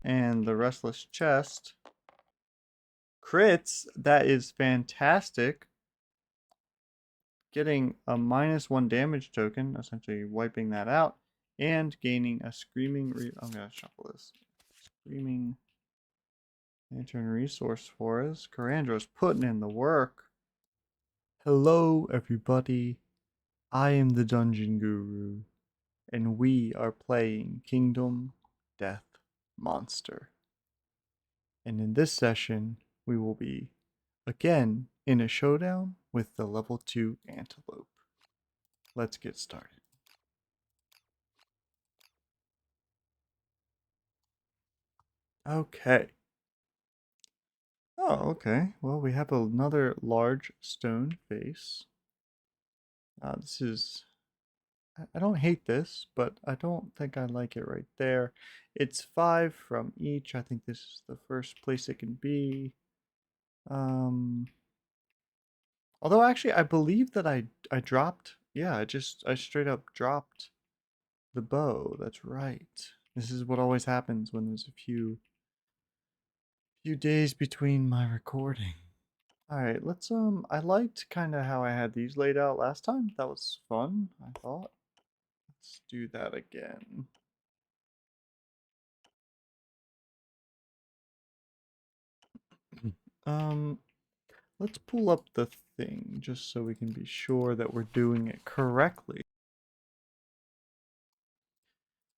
And the Restless Chest crits. That is fantastic. Getting a -1 damage token, essentially wiping that out, and gaining a Screaming. I'm gonna shuffle this. Screaming Lantern resource for us. Carandra's putting in the work. Hello, everybody. I am the Dungeon Guru, and we are playing Kingdom Death Monster. And in this session, we will be again in a showdown with the level 2 Antelope. Let's get started. Okay. Oh, okay. Well, we have another large stone face. This is... I don't hate this, but I don't think I like it right there. It's 5 from each. I think this is the first place it can be. Um, Although actually, I believe that I dropped. Yeah, I straight up dropped the bow. That's right. This is what always happens when there's a few days between my recording. All right, I liked kind of how I had these laid out last time. That was fun, I thought. Let's do that again. Um, let's pull up the thing just so we can be sure that we're doing it correctly.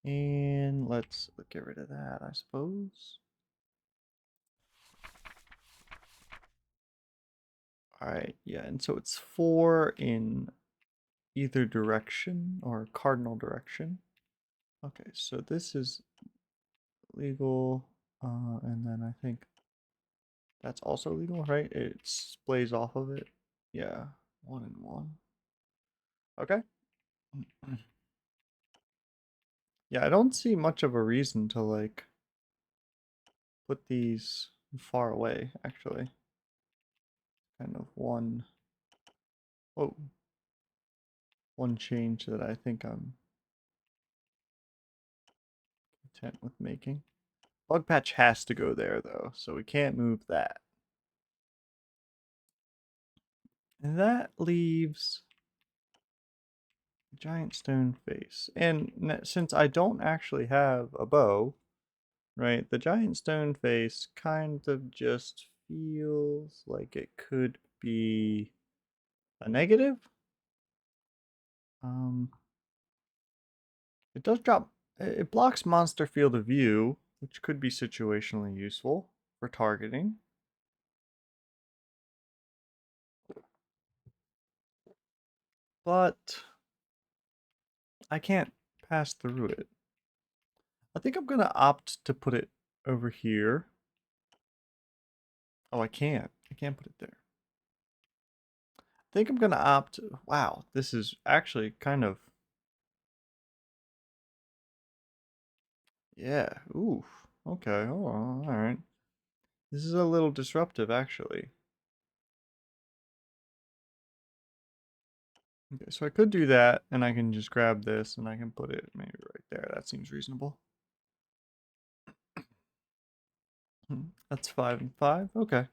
And let's get rid of that, I suppose. All right, yeah, and so it's 4 in either direction or cardinal direction. Okay, so this is legal, and then I think that's also legal, right? It splays off of it. Yeah, 1 and 1. Okay. Yeah, I don't see much of a reason to like put these far away, actually. Kind of one change that I think I'm content with making. Bug patch has to go there though, so we can't move that. And that leaves a giant stone face. And since I don't actually have a bow, right, the giant stone face kind of just feels like it could be a negative. Um, it does drop, it blocks monster field of view, which could be situationally useful for targeting. But I can't pass through it. I think I'm gonna opt to put it over here. Oh, I can't. I can't put it there. I think I'm gonna opt. Wow, this is actually kind of. Yeah. Oof. Okay. Oh, all right. This is a little disruptive, actually. Okay, so I could do that, and I can just grab this, and I can put it maybe right there. That seems reasonable. That's 5 and 5. Okay.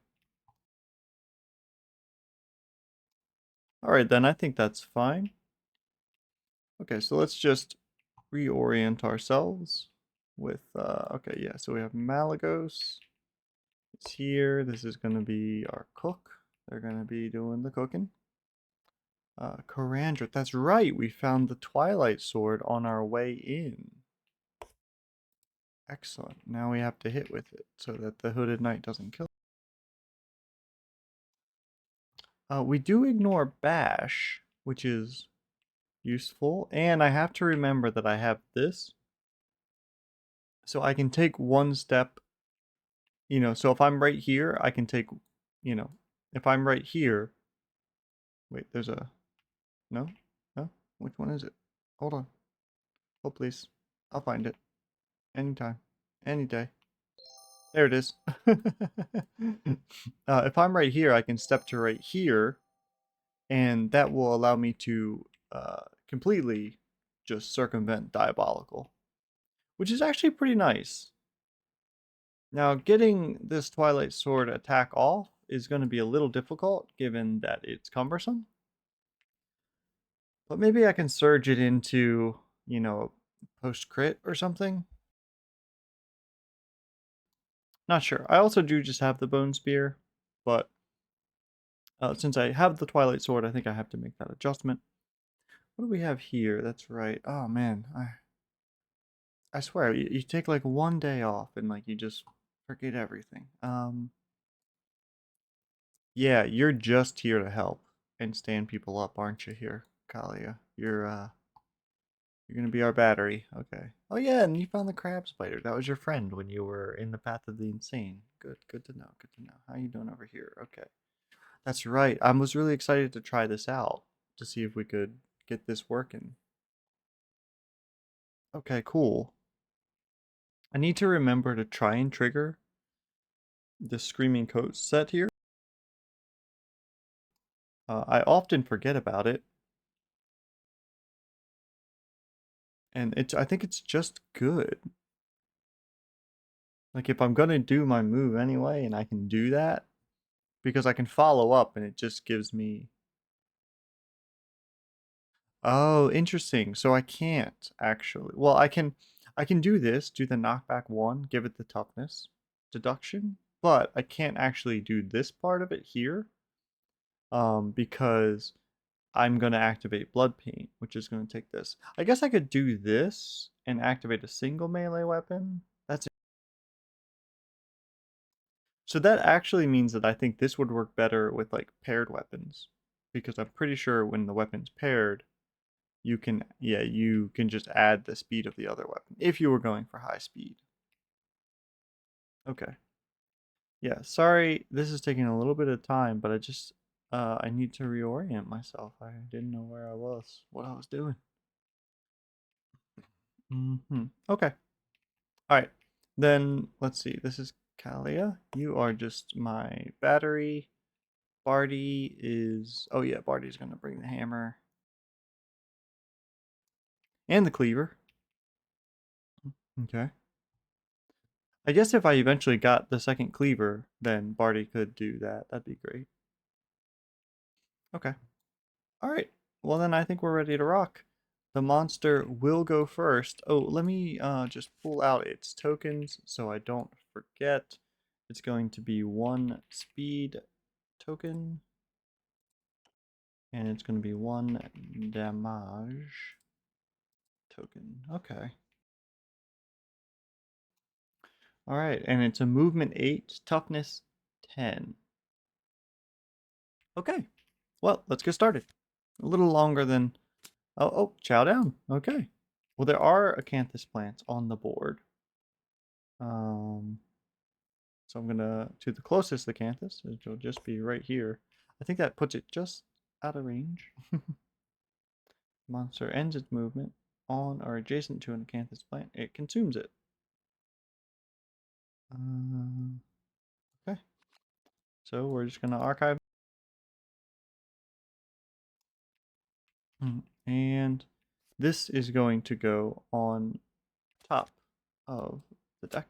All right, then I think that's fine. Okay, so let's just reorient ourselves with, okay, yeah, so we have Malagos. It's here. This is going to be our cook. They're going to be doing the cooking. Corandra, that's right. We found the Twilight Sword on our way in. Excellent. Now we have to hit with it so that the Hooded Knight doesn't kill. We do ignore Bash, which is useful. And I have to remember that I have this. So I can take one step, so if I'm right here, I can take, if I'm right here. Wait, there's a... No? No? Which one is it? Hold on. Oh, please. I'll find it. Anytime. Any day. There it is. If I'm right here, I can step to right here, and that will allow me to completely just circumvent Diabolical, which is actually pretty nice. Now, getting this Twilight Sword attack off is going to be a little difficult given that it's cumbersome. But maybe I can surge it into, post crit or something. Not sure. I also do just have the Bone Spear, but since I have the Twilight Sword, I think I have to make that adjustment. What do we have here? That's right. Oh man, I swear you take like one day off and like you just forget everything. Yeah, you're just here to help and stand people up, aren't you? Here, Kalia. You're gonna be our battery. Okay. Oh yeah, and you found the crab spider. That was your friend when you were in the path of the insane. Good. Good to know. Good to know. How you doing over here? Okay. That's right. I was really excited to try this out to see if we could get this working. Okay, cool. I need to remember to try and trigger the screaming coast set here. I often forget about it, and I think it's just good. Like if I'm gonna do my move anyway, and I can do that because I can follow up, and it just gives me. Oh, interesting. So I can't actually. Well, I can do this, do the knockback one, give it the toughness deduction, but I can't actually do this part of it here, because I'm gonna activate Blood Paint, which is gonna take this. I guess I could do this and activate a single melee weapon. That's So that actually means that I think this would work better with like paired weapons, because I'm pretty sure when the weapon's paired, you can just add the speed of the other weapon if you were going for high speed. Okay. Yeah, sorry, this is taking a little bit of time, but I need to reorient myself. I didn't know where I was, what I was doing. Okay. All right. Then let's see. This is Kalia. You are just my battery. Barty is. Oh yeah, Barty's gonna bring the hammer and the cleaver. Okay. I guess if I eventually got the second cleaver, then Barty could do that. That'd be great. Okay. All right. Well, then I think we're ready to rock. The monster will go first. Oh, let me just pull out its tokens so I don't forget. It's going to be one speed token, and it's going to be one damage token. Okay. All right, and it's a movement 8, toughness 10. Okay. Well, let's get started. A little longer than. Oh, Showdown. Okay. Well, there are acanthus plants on the board. Um, so I'm gonna to the closest acanthus, which will just be right here. I think that puts it just out of range. Monster ends its movement on or adjacent to an acanthus plant. It consumes it. Okay. So we're just gonna archive. And this is going to go on top of the deck.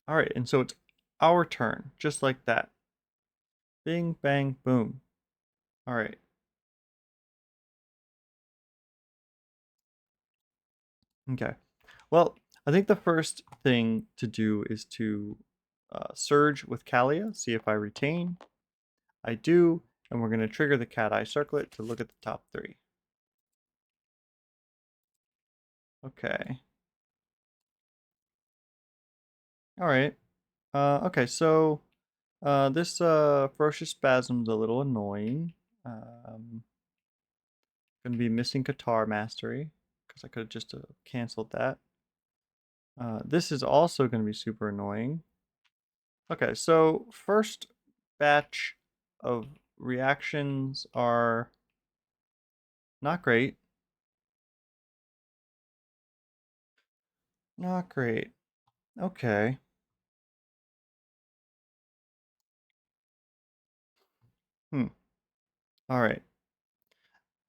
All right, and so it's our turn, just like that. Bing, bang, boom. All right. Okay. Well, I think the first thing to do is to surge with Kalia, see if I retain. I do, and we're going to trigger the cat eye circlet to look at the top three. Okay. All right. Okay, so this ferocious spasm's a little annoying. Gonna be missing Qatar mastery because I could have just canceled that. This is also gonna be super annoying. Okay, so first batch of reactions are not great. Not great. Okay. Hmm. All right.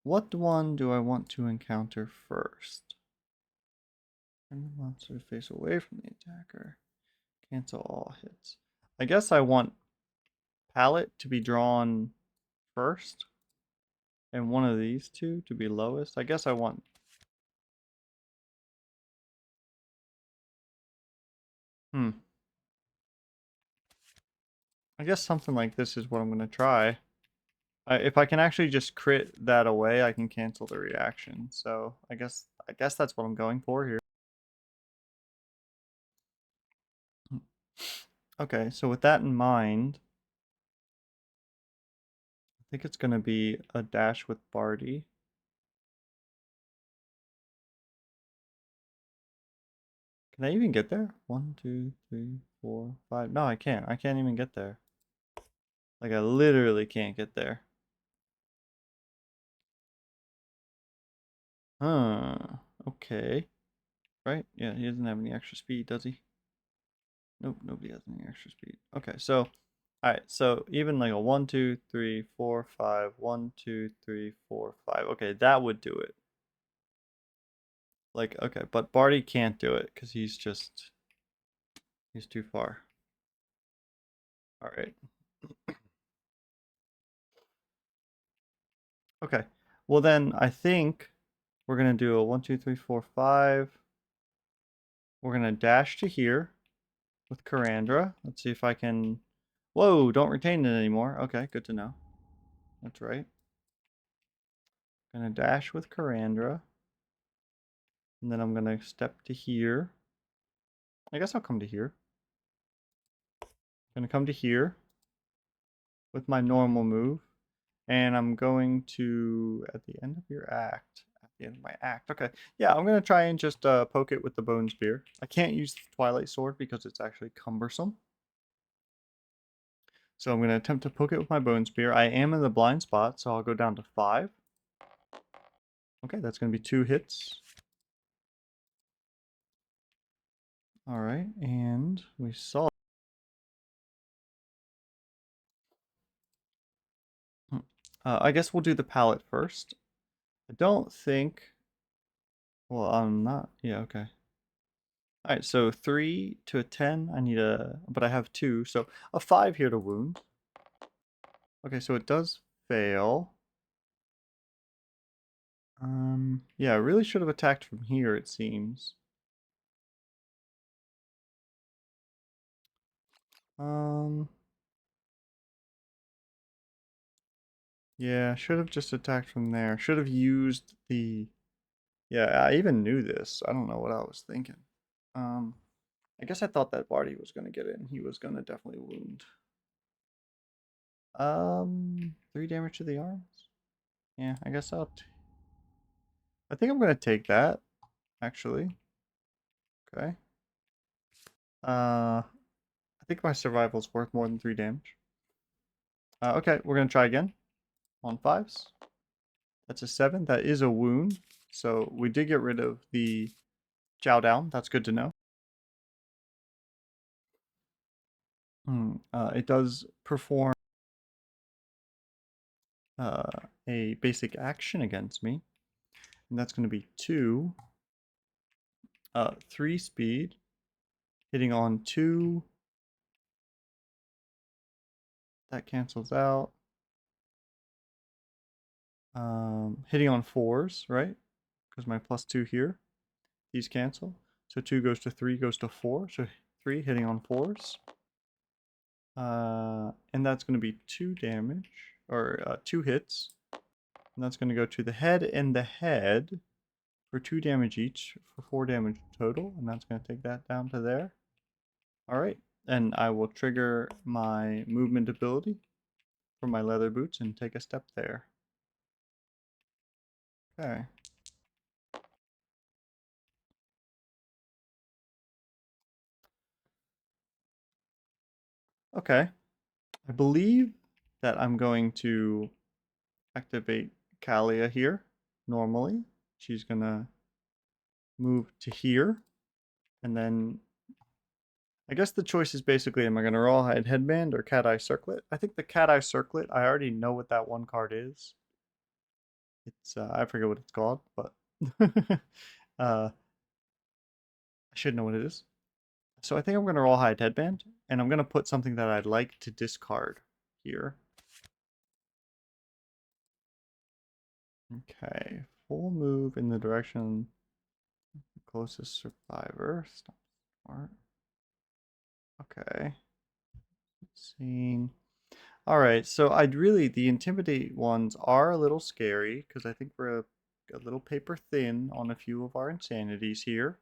What one do I want to encounter first? Turn the monster face away from the attacker. Cancel all hits. I guess I want palette to be drawn first, and one of these two to be lowest. I guess I want... I guess something like this is what I'm going to try. If I can actually just crit that away, I can cancel the reaction. So I guess that's what I'm going for here. Okay, so with that in mind, I think it's going to be a dash with Barty. Can I even get there? 1, 2, 3, 4, 5. No, I can't. I can't even get there. Like, I literally can't get there. Huh. Okay. Right? Yeah, he doesn't have any extra speed, does he? Nope, nobody has any extra speed. Okay, so, alright, so even like a 1, 2, 3, 4, 5, 1, 2, 3, 4, 5. Okay, that would do it. Like, okay, but Barty can't do it because he's too far. Alright. Okay. Well then I think we're gonna do a 1, 2, 3, 4, 5. We're gonna dash to here with Karandra. Let's see if I can... Whoa, don't retain it anymore. Okay, good to know. That's right. Gonna dash with Karandra. And then I'm gonna step to here. I guess I'll come to here. Gonna come to here with my normal move. And I'm going to, at the end of your act, at the end of my act, okay. Yeah, I'm gonna try and just poke it with the Bone Spear. I can't use the Twilight Sword because it's actually cumbersome. So I'm gonna attempt to poke it with my Bone Spear. I am in the blind spot, so I'll go down to 5. Okay, that's gonna be 2 hits. Alright, and we saw... I guess we'll do the palette first. I don't think... Well, I'm not... Yeah, okay. Alright, so 3 to a 10. I need a... But I have 2, so a 5 here to wound. Okay, so it does fail. Yeah, I really should have attacked from here, it seems. Yeah, should have just attacked from there. Should have used the... Yeah, I even knew this. I don't know what I was thinking. I guess I thought that Barty was going to get it, and he was going to definitely wound. 3 damage to the arms? Yeah, I guess I think I'm going to take that, actually. Okay. I think my survival is worth more than 3 damage. Okay, we're going to try again on 5s. That's a 7. That is a wound. So we did get rid of the Showdown. That's good to know. It does perform a basic action against me. And that's going to be 2. 3 speed. Hitting on 2. That cancels out. Hitting on 4s, right? Because my +2 here. These cancel. So 2 goes to 3, goes to 4. So 3 hitting on 4s. And that's going to be 2 damage. Or 2 hits. And that's going to go to the head and the head for 2 damage each for 4 damage total. And that's going to take that down to there. Alright. And I will trigger my movement ability for my leather boots and take a step there. Okay. Okay. I believe that I'm going to activate Kalia here normally. She's going to move to here. And then I guess the choice is basically, am I going to Rawhide Headband or Cat Eye Circlet? I think the Cat Eye Circlet, I already know what that one card is. It's, I forget what it's called, but should know what it is. So I think I'm going to roll hide headband, and I'm going to put something that I'd like to discard here. Okay, full move in the direction closest survivor. Stop smart. Okay. Scene. All right, so I'd really, the intimidate ones are a little scary because I think we're a little paper thin on a few of our insanities here.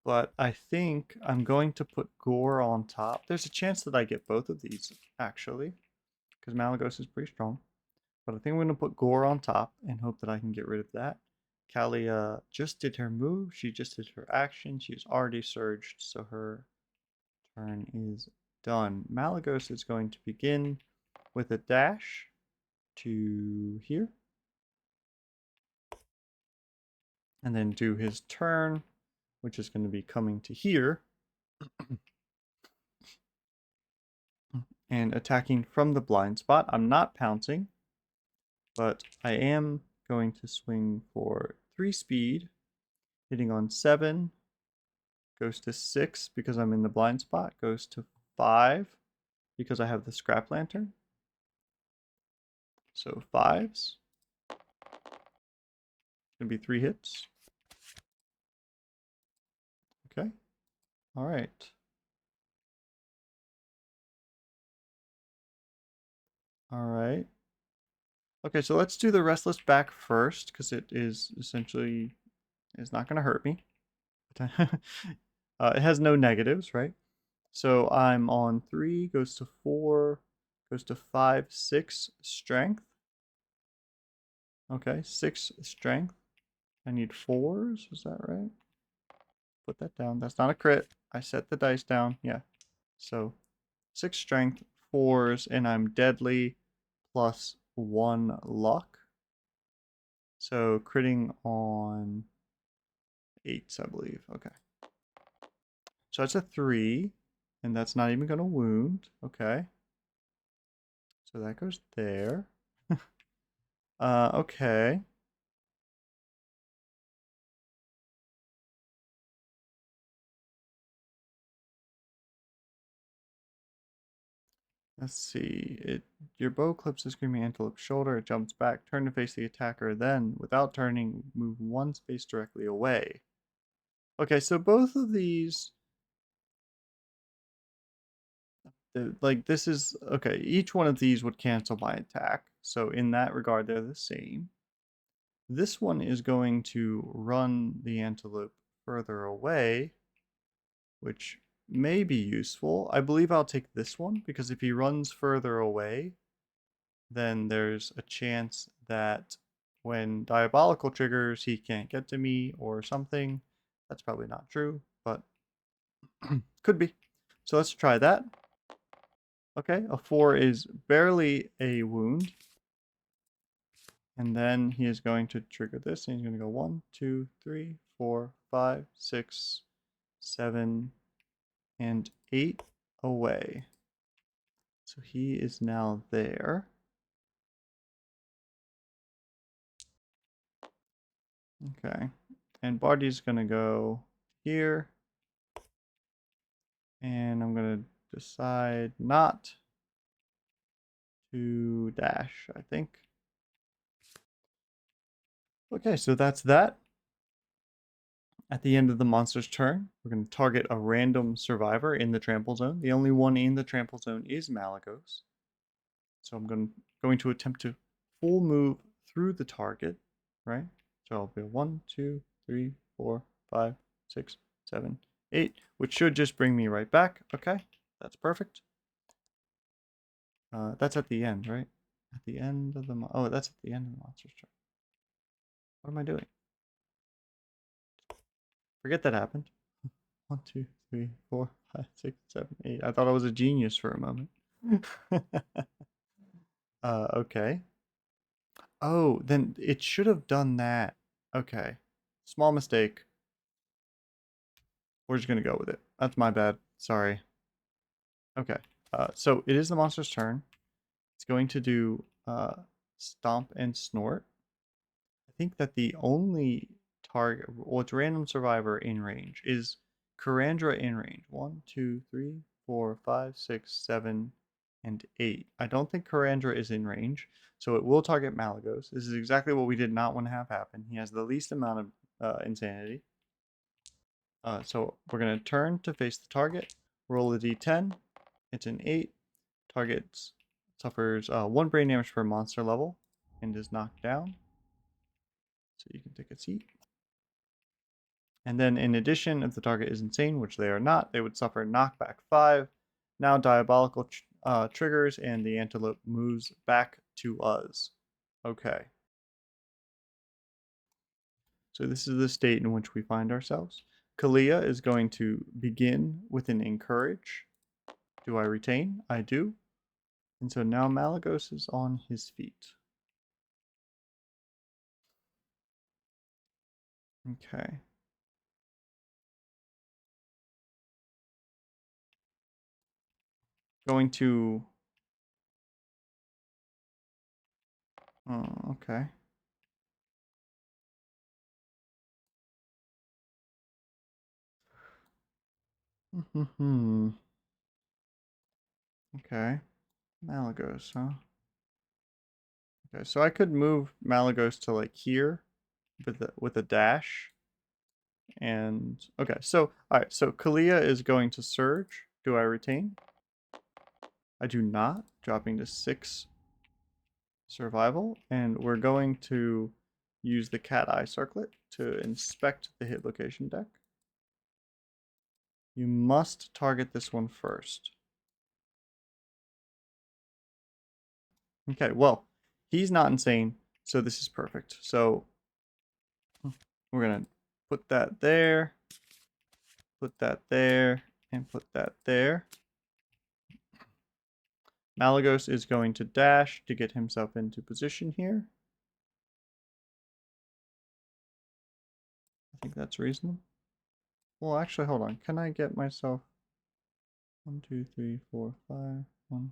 But I think I'm going to put gore on top. There's a chance that I get both of these, actually, because Malagos is pretty strong. But I think I'm going to put gore on top and hope that I can get rid of that. Kalia just did her move. She just did her action. She's already surged, so her turn is done. Malagos is going to begin with a dash to here. And then do his turn, which is going to be coming to here. And attacking from the blind spot. I'm not pouncing, but I am going to swing for 3 speed, hitting on 7, goes to 6 because I'm in the blind spot, goes to 5 because I have the scrap lantern. So 5s. Gonna be 3 hits. Okay. All right. All right. Okay, so let's do the restless back first because it is essentially is not going to hurt me. It has no negatives, right? So I'm on 3, goes to 4, goes to 5, 6 strength. Okay, 6 strength. I need 4s, is that right? Put that down. That's not a crit. I set the dice down. Yeah. So 6 strength, 4s, and I'm deadly plus 1 luck. So critting on 8s, I believe. Okay. So that's a 3, and that's not even going to wound. Okay. So that goes there. Okay. Let's see. Your bow clips the screaming antelope's shoulder. It jumps back. Turn to face the attacker. Then, without turning, move 1 space directly away. Okay, so both of these, like this is okay. Each one of these would cancel my attack. So in that regard, they're the same. This one is going to run the antelope further away, which may be useful. I believe I'll take this one because if he runs further away, then there's a chance that when diabolical triggers, he can't get to me or something. That's probably not true, but could be. So let's try that. Okay, a 4 is barely a wound. And then he is going to trigger this, and he's going to go 1, 2, 3, 4, 5, 6, 7, and 8 away. So he is now there. Okay. And Barty's going to go here. And I'm going to decide not to dash, I think. Okay, so that's that. At the end of the monster's turn, we're going to target a random survivor in the trample zone. The only one in the trample zone is Malagos. So I'm going to attempt to full move through the target, right? So I'll be 1, 2, 3, 4, 5, 6, 7, 8, which should just bring me right back. Okay, that's perfect. That's at the end, right? At the end of the oh, that's at the end of the monster's turn. What am I doing? Forget that happened. 1, 2, 3, 4, 5, 6, 7, 8. I thought I was a genius for a moment. Okay. Oh, then it should have done that. Okay. Small mistake. We're just gonna go with it. That's my bad. Sorry. Okay. So it is the monster's turn. It's going to do stomp and snort. I think that the only target? What's random survivor in range? Is Karandra in range? 1, 2, 3, 4, 5, 6, 7, and 8. I don't think Karandra is in range, so it will target Malagos. This is exactly what we did not want to have happen. He has the least amount of insanity. So we're going to turn to face the target, roll a d10. It's an 8. Target suffers 1 brain damage per monster level and is knocked down. So you can take a seat. And then in addition, if the target is insane, which they are not, they would suffer knockback 5. Now diabolical triggers and the antelope moves back to us. Okay. So this is the state in which we find ourselves. Kalia is going to begin with an encourage. Do I retain? I do. And so now Malagos is on his feet. Okay. Going to... Oh, okay. Okay. Malagos, huh? Okay, so I could move Malagos to like here with a dash. And okay, so all right, so Kalia is going to surge. Do I retain? I do not, dropping to 6 survival, and we're going to use the cat eye circlet to inspect the hit location deck. You must target this one first. Okay, well, he's not insane, so this is perfect. So we're gonna put that there, and put that there. Malagos is going to dash to get himself into position here. I think that's reasonable. Well, actually, hold on. Can I get myself 1, 2, 3, 4, 5, 1?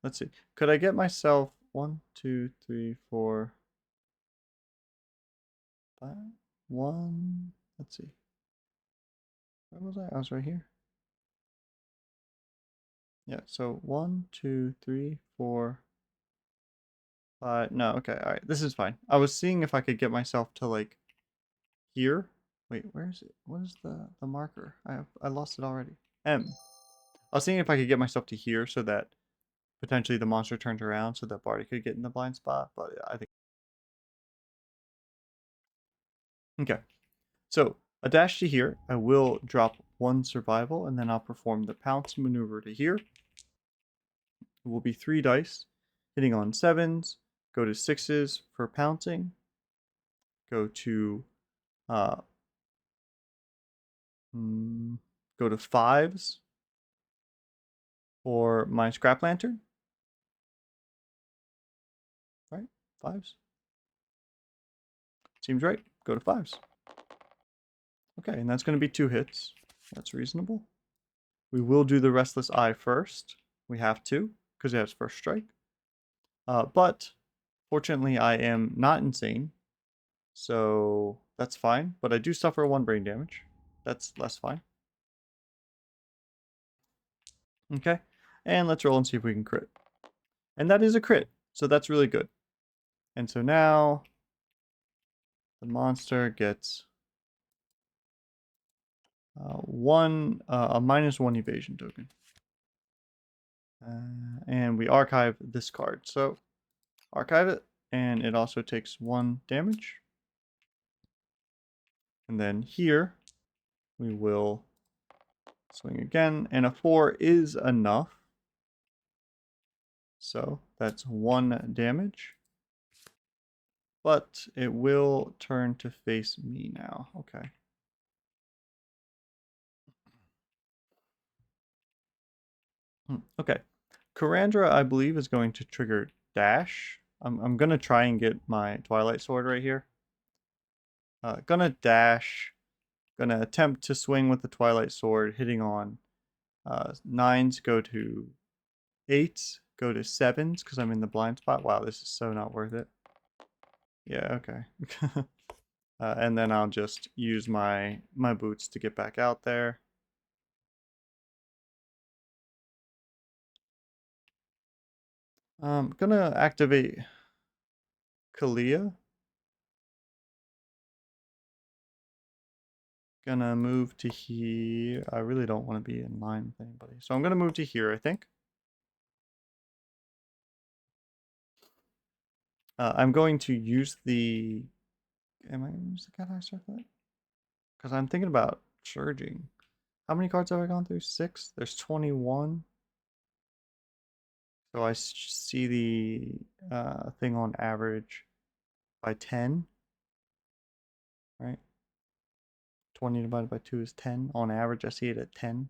Let's see. Could I get myself 1, 2, 3, 4, 5, 1? Let's see. Where was I? I was right here. Yeah, so 1, 2, 3, 4, 5. No, okay, all right. This is fine. I was seeing if I could get myself to like here. Wait, where is it? What is the marker? I lost it already. M. I was seeing if I could get myself to here so that potentially the monster turned around so that Barty could get in the blind spot, but I think... Okay. So, a dash to here. I will drop 1 survival, and then I'll perform the pounce maneuver to here. It will be 3 dice, hitting on 7s, go to 6s for pouncing, go to go to 5s for my scrap lantern. Right? 5s. Seems right. Go to 5s. Okay, and that's going to be 2 hits. That's reasonable. We will do the Restless Eye first. We have to, because it has first strike. But, fortunately, I am not insane. So, that's fine. But I do suffer 1 brain damage. That's less fine. Okay. And let's roll and see if we can crit. And that is a crit. So that's really good. And so now, the monster gets a -1 evasion token. And we archive this card. So, archive it. And it also takes 1 damage. And then here, we will swing again. And a 4 is enough. So that's 1 damage. But it will turn to face me now. Okay. Okay. Karandra, I believe, is going to trigger dash. I'm going to try and get my Twilight Sword right here. Gonna dash. Gonna attempt to swing with the Twilight Sword, hitting on 9s, go to 8s, go to 7s, because I'm in the blind spot. Wow, this is so not worth it. Yeah, okay. And then I'll just use my boots to get back out there. I'm gonna activate Kalia. Gonna move to here. I really don't want to be in line with anybody. So I'm gonna move to here, I think. I'm going to use the... Am I going to use the cat eye circlet? Because I'm thinking about surging. How many cards have I gone through? 6? There's 21. So I see the thing on average by 10, right? 20 divided by 2 is 10. On average, I see it at 10.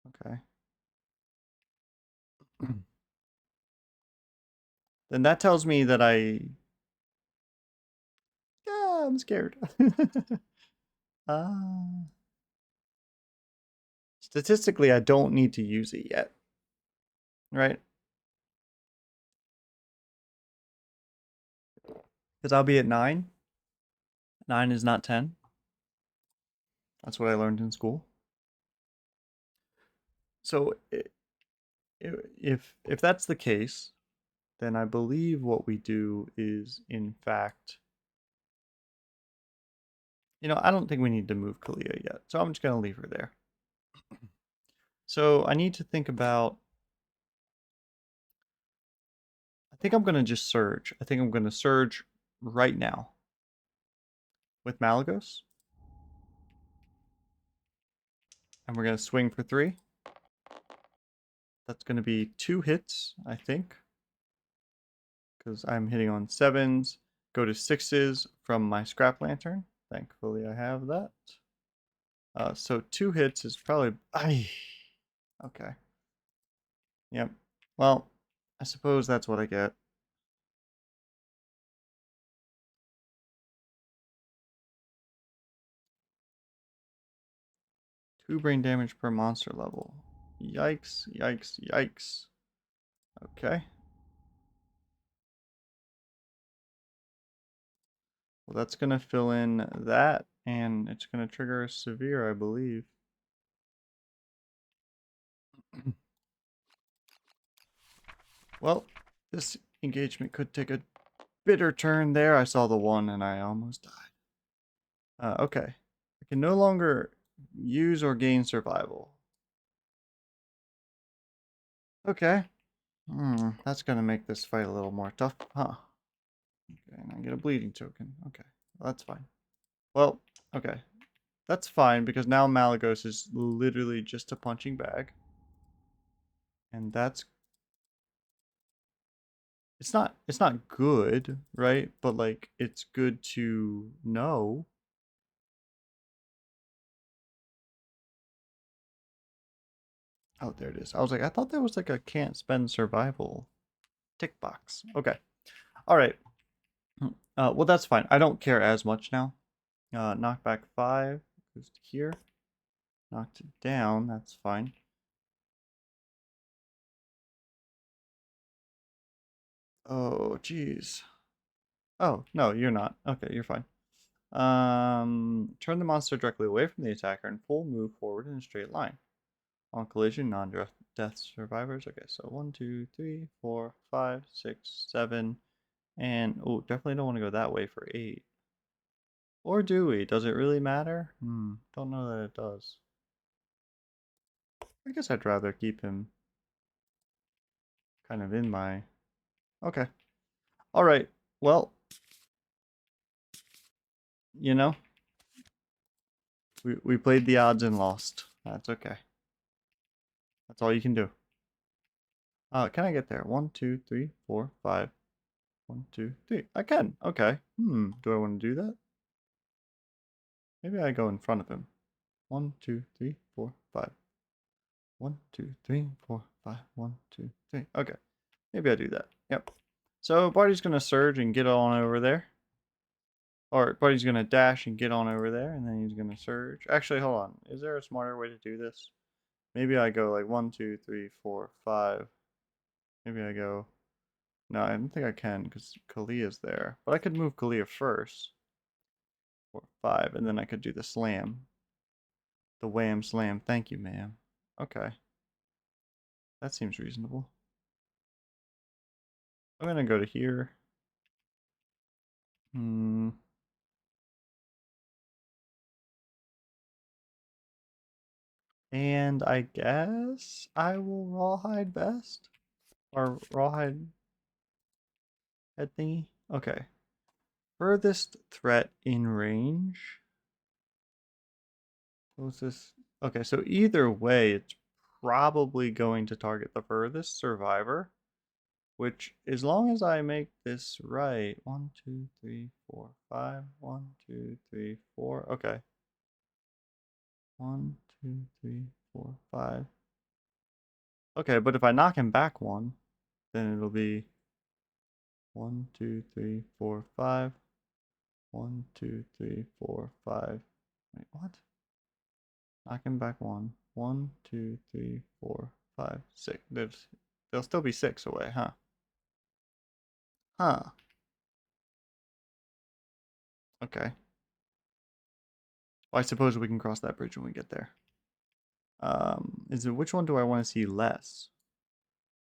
Okay. Then that tells me that I'm scared. uh, Statistically, I don't need to use it yet, right? Because I'll be at 9. 9 is not 10. That's what I learned in school. So if that's the case, then I believe what we do is, in fact, I don't think we need to move Kalia yet, so I'm just going to leave her there. So I need to think about... I think I'm going to just surge. I think I'm going to surge right now with Malagos. And we're going to swing for 3. That's going to be 2 hits, I think. Because I'm hitting on 7s. Go to 6s from my scrap lantern. Thankfully I have that. So 2 hits is probably... Okay. Yep. Well, I suppose that's what I get. 2 brain damage per monster level. Yikes, yikes, yikes. Okay. Well, that's going to fill in that, and it's going to trigger a severe, I believe. Well, this engagement could take a bitter turn there. I saw the 1 and I almost died. Okay. I can no longer use or gain survival. Okay. That's going to make this fight a little more tough, huh? Okay, and I get a bleeding token. Okay, well, that's fine. Well, okay. That's fine, because now Malagos is literally just a punching bag. And that's... It's not good, right? But, like, it's good to know. Oh, there it is. I was like, I thought there was, like, a can't spend survival tick box. Okay. All right. Well, that's fine. I don't care as much now. Knockback 5 goes to here. Knocked it down. That's fine. Oh, jeez. Oh, no, you're not. Okay, you're fine. Turn the monster directly away from the attacker and full move forward in a straight line. On collision, non-death survivors. Okay, so 1, 2, 3, 4, 5, 6, 7, and oh, definitely don't want to go that way for 8. Or do we? Does it really matter? Don't know that it does. I guess I'd rather keep him kind of in my... Okay. Alright, well, you know, we played the odds and lost. That's okay. That's all you can do. Can I get there? 1, 2, 3, 4, 5. 1, 2, 3. I can. Okay. Do I want to do that? Maybe I go in front of him. 1, 2, 3, 4, 5. 1, 2, 3, 4, 5. 1, 2, 3. Okay. Maybe I do that. Yep. So Barty's gonna surge and get on over there. Or Barty's gonna dash and get on over there, and then he's gonna surge. Actually, hold on. Is there a smarter way to do this? Maybe I go like 1, 2, 3, 4, 5. Maybe I go... No, I don't think I can because Kalia's there. But I could move Kalia first. 5, and then I could do the slam. The wham slam. Thank you, ma'am. Okay. That seems reasonable. I'm gonna go to here. Hmm. And I guess I will rawhide vest? Or rawhide head thingy? Okay. Furthest threat in range. Closest. Okay, so either way, it's probably going to target the furthest survivor. Which, as long as I make this right, 1, 2, 3, 4, 5, 1, 2, 3, 4. Okay. 1, 2, 3, 4, 5. Okay, but if I knock him back one, then it'll be 1, 2, 3, 4, 5. 1, 2, 3, 4, 5. Wait, what? Knock him back one. 1, 2, 3, 4, 5, 6. There'll still be 6 away, huh? Huh. Okay. Well, I suppose we can cross that bridge when we get there. Is it which one do I want to see less?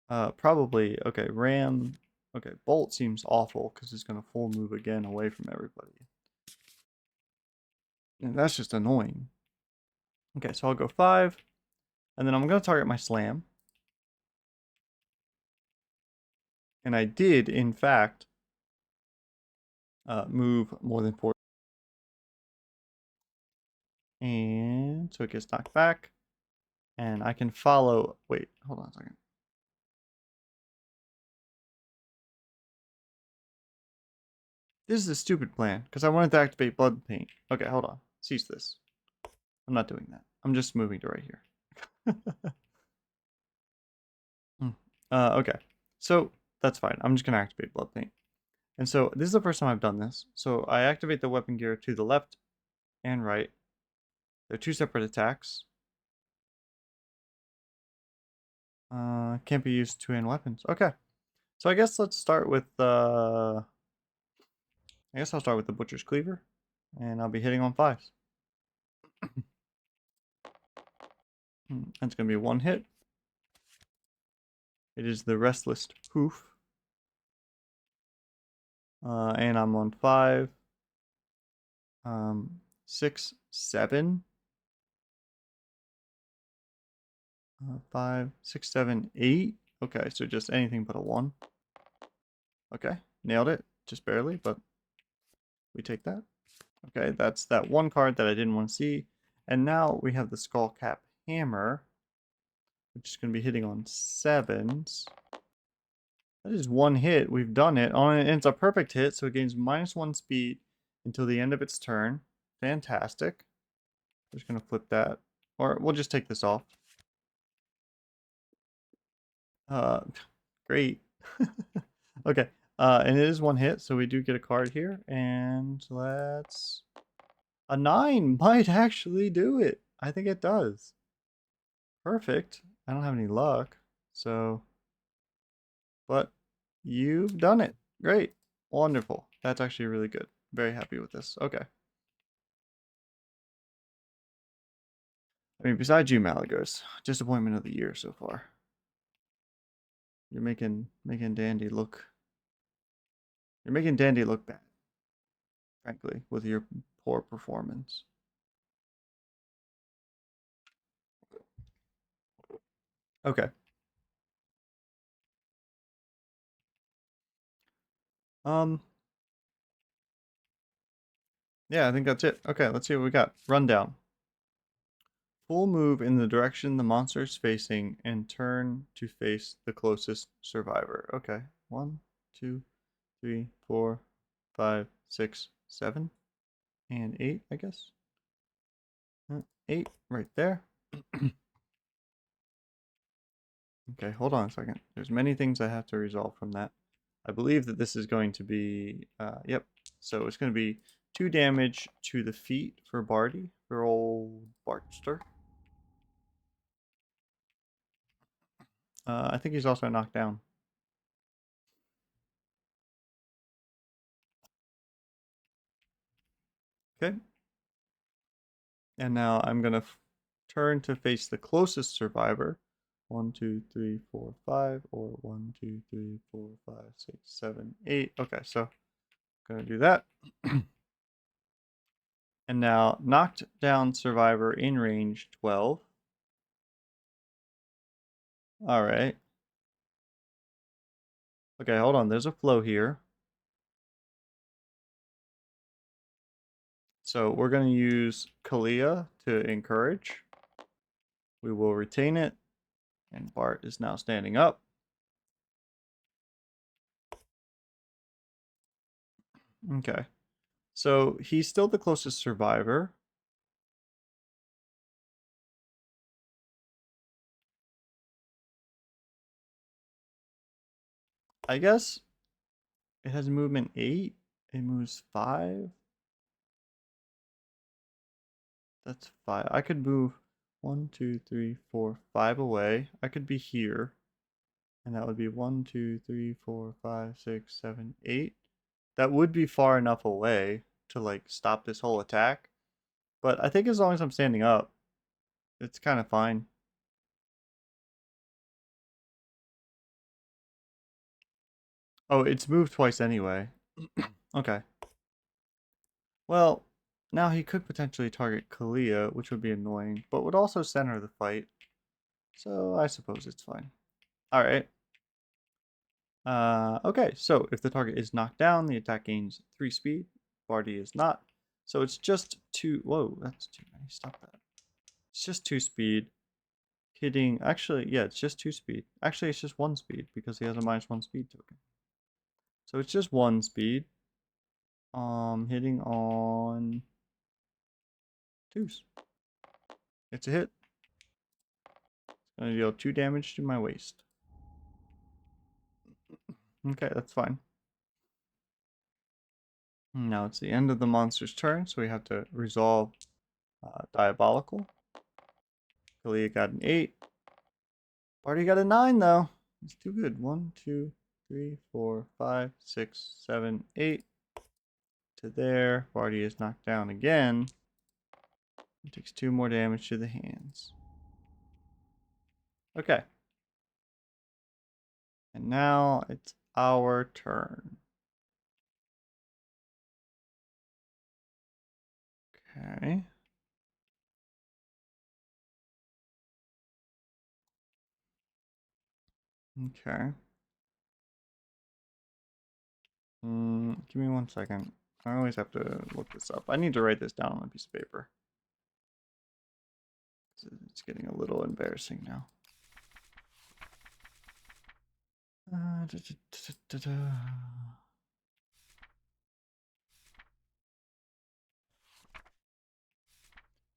Probably, okay, Ram. Okay, Bolt seems awful because it's going to full move again away from everybody. And that's just annoying. Okay, so I'll go 5. And then I'm going to target my slam. And I did, in fact, move more than 4. And so it gets knocked back. And I can follow. Wait, hold on a second. This is a stupid plan because I wanted to activate Blood Paint. Okay, hold on. Cease this. I'm not doing that. I'm just moving to right here. Okay, so that's fine. I'm just going to activate Blood Paint. And so this is the first time I've done this. So I activate the weapon gear to the left and right. They're 2 separate attacks. Can't be used to hand weapons. Okay. So I guess let's start with I guess I'll start with the Butcher's Cleaver. And I'll be hitting on 5s. That's going to be 1 hit. It is the Restless Hoof. And I'm on 5. 6, 7. 5, 6, 7, 8. Okay, so just anything but a 1. Okay, nailed it. Just barely, but we take that. Okay, that's that one card that I didn't want to see. And now we have the Skull Cap Hammer, which is going to be hitting on 7s. That is 1 hit. We've done it. And it's a perfect hit, so it gains -1 speed until the end of its turn. Fantastic. Just going to flip that. Or we'll just take this off. Uh, great. Okay, and it is 1 hit, so we do get a card here. And let's... A 9 might actually do it. I think it does. Perfect. I don't have any luck, so... But you've done it. Great. Wonderful. That's actually really good. Very happy with this. Okay. I mean, besides you, Malagos, disappointment of the year so far. You're making Dandy look... You're making Dandy look bad, frankly, with your poor performance. Okay. Yeah, I think that's it. Okay, let's see what we got. Rundown. Full move in the direction the monster is facing and turn to face the closest survivor. Okay. 1, 2, 3, 4, 5, 6, 7, and 8, I guess. 8 right there. Okay, hold on a second. There's many things I have to resolve from that. I believe that this is going to be, yep. So it's going to be 2 damage to the feet for Barty, for old Bartster. I think he's also knocked down. Okay, And now I'm gonna turn to face the closest survivor. 1, 2, 3, 4, 5, or 1, 2, 3, 4, 5, 6, 7, 8. Okay, so I'm gonna do that. And now knocked down survivor in range 12. All right. Okay, hold on. There's a flow here. So we're going to use Kalia to encourage. We will retain it. And Bart is now standing up. Okay. So he's still the closest survivor. I guess it has movement 8. It moves 5. That's 5. I could move 1, 2, 3, 4, 5 away. I could be here. And that would be 1, 2, 3, 4, 5, 6, 7, 8. That would be far enough away to like stop this whole attack. But I think as long as I'm standing up, it's kind of fine. Oh, it's moved twice anyway. Okay. Well, now he could potentially target Kalia, which would be annoying, but would also center the fight. So I suppose it's fine. Alright. Okay, so if the target is knocked down, the attack gains 3 speed. Barty is not. So it's just 2. Whoa, that's too many. Stop that. It's just 2 speed. Hitting. Actually, yeah, it's just 2 speed. Actually, it's just 1 speed because he has a -1 speed token. So it's just 1 speed. Hitting on 2s. It's a hit. It's gonna deal 2 damage to my waist. Okay, that's fine. Now it's the end of the monster's turn, so we have to resolve Diabolical. Kalia got an 8. Barty got a 9 though. It's too good. 1, 2, 3, 4, 5, 6, 7, 8. To there. Barty is knocked down again. It takes 2 more damage to the hands. Okay. And now it's our turn. Okay. Okay. Give me 1 second. I always have to look this up. I need to write this down on a piece of paper. It's getting a little embarrassing now. It's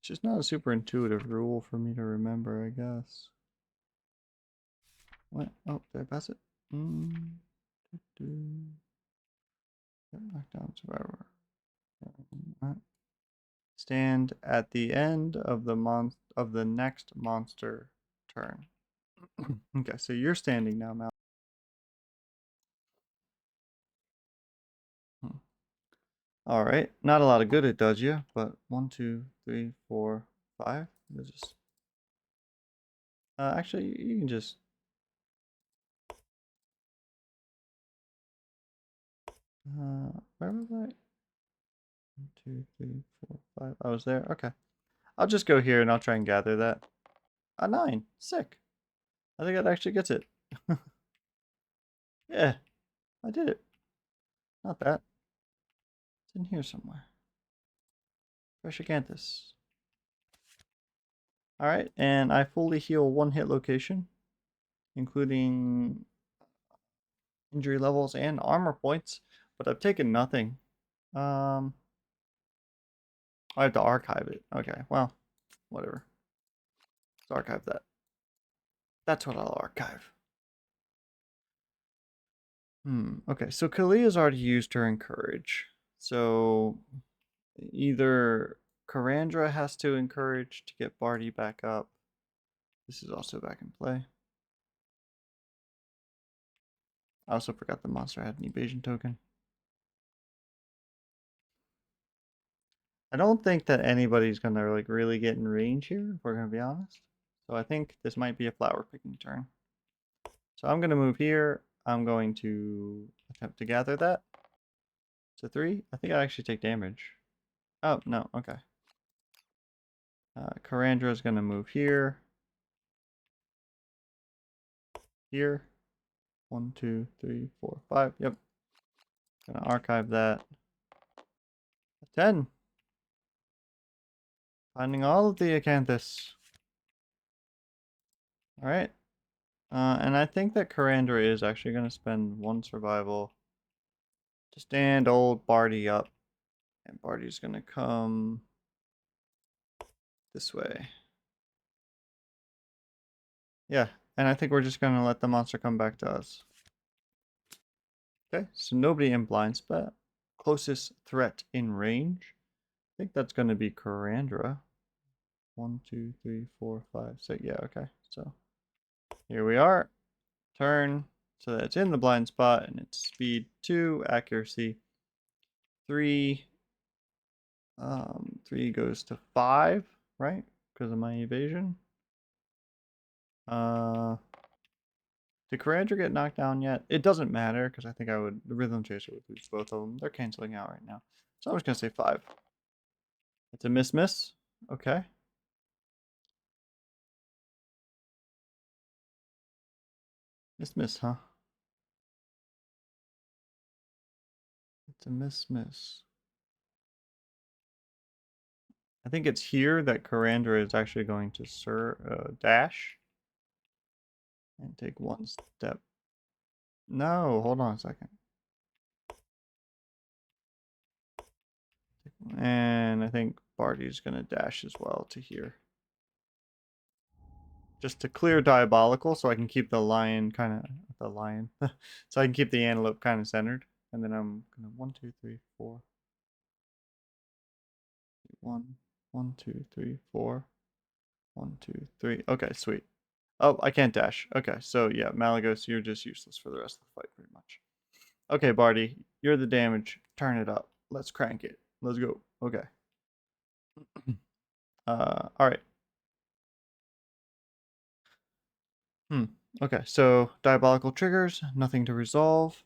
just not a super intuitive rule for me to remember, I guess. What? Oh, did I pass it? Knockdown survivor. Stand at the end of the next monster turn. Okay, so you're standing now, Mal. All right, not a lot of good it does you, but 1, 2, 3, 4, 5. Just actually, you can just where was I? 1, 2, 3, 4, 5. I was there. Okay, I'll just go here and I'll try and gather that. A 9. Sick. I think that actually gets it. Yeah, I did it. Not that. It's in here somewhere. Preshicanthus. Alright, and I fully heal 1 hit location, including injury levels and armor points, but I've taken nothing. I have to archive it. Okay, well, whatever. Let's archive that. That's what I'll archive. Okay, so Kalia's already used her encourage. So either Karandra has to encourage to get Barty back up. This is also back in play. I also forgot the monster had an evasion token. I don't think that anybody's gonna like really get in range here, if we're gonna be honest. So I think this might be a flower picking turn. So I'm gonna move here. I'm going to attempt to gather that. To 3. I think I actually take damage. Oh, no, okay. Carandra's gonna move here. Here. 1, 2, 3, 4, 5. Yep. Gonna archive that. 10. Finding all of the acanthus. Alright. And I think that Carandra is actually gonna spend 1 survival to stand old Barty up. And Barty's gonna come this way. Yeah, and I think we're just gonna let the monster come back to us. Okay, so nobody in blind spot. Closest threat in range. I think that's gonna be Carandra. 1, 2, 3, 4, 5, 6. Yeah, okay. So here we are. Turn. So that's in the blind spot, and it's speed 2, accuracy 3. 3 goes to 5, right? Because of my evasion. Did Carandra get knocked down yet? It doesn't matter, because I think the Rhythm Chaser would lose both of them. They're canceling out right now. So I'm just going to say 5. It's a miss. Okay. Miss, huh? It's a miss. I think it's here that Carandra is actually going to dash and take 1 step. No, hold on a second. And I think Barty's going to dash as well to here. Just to clear Diabolical so I can keep the lion so I can keep the antelope kind of centered. And then I'm going to 1, 2, 3, 4. 1, 1, 2, 3, 4. 1, 2, 3. Okay, sweet. Oh, I can't dash. Okay, so yeah, Malagos, you're just useless for the rest of the fight, pretty much. Okay, Barty, you're the damage. Turn it up. Let's crank it. Let's go. Okay. Alright. Okay, so Diabolical triggers, nothing to resolve.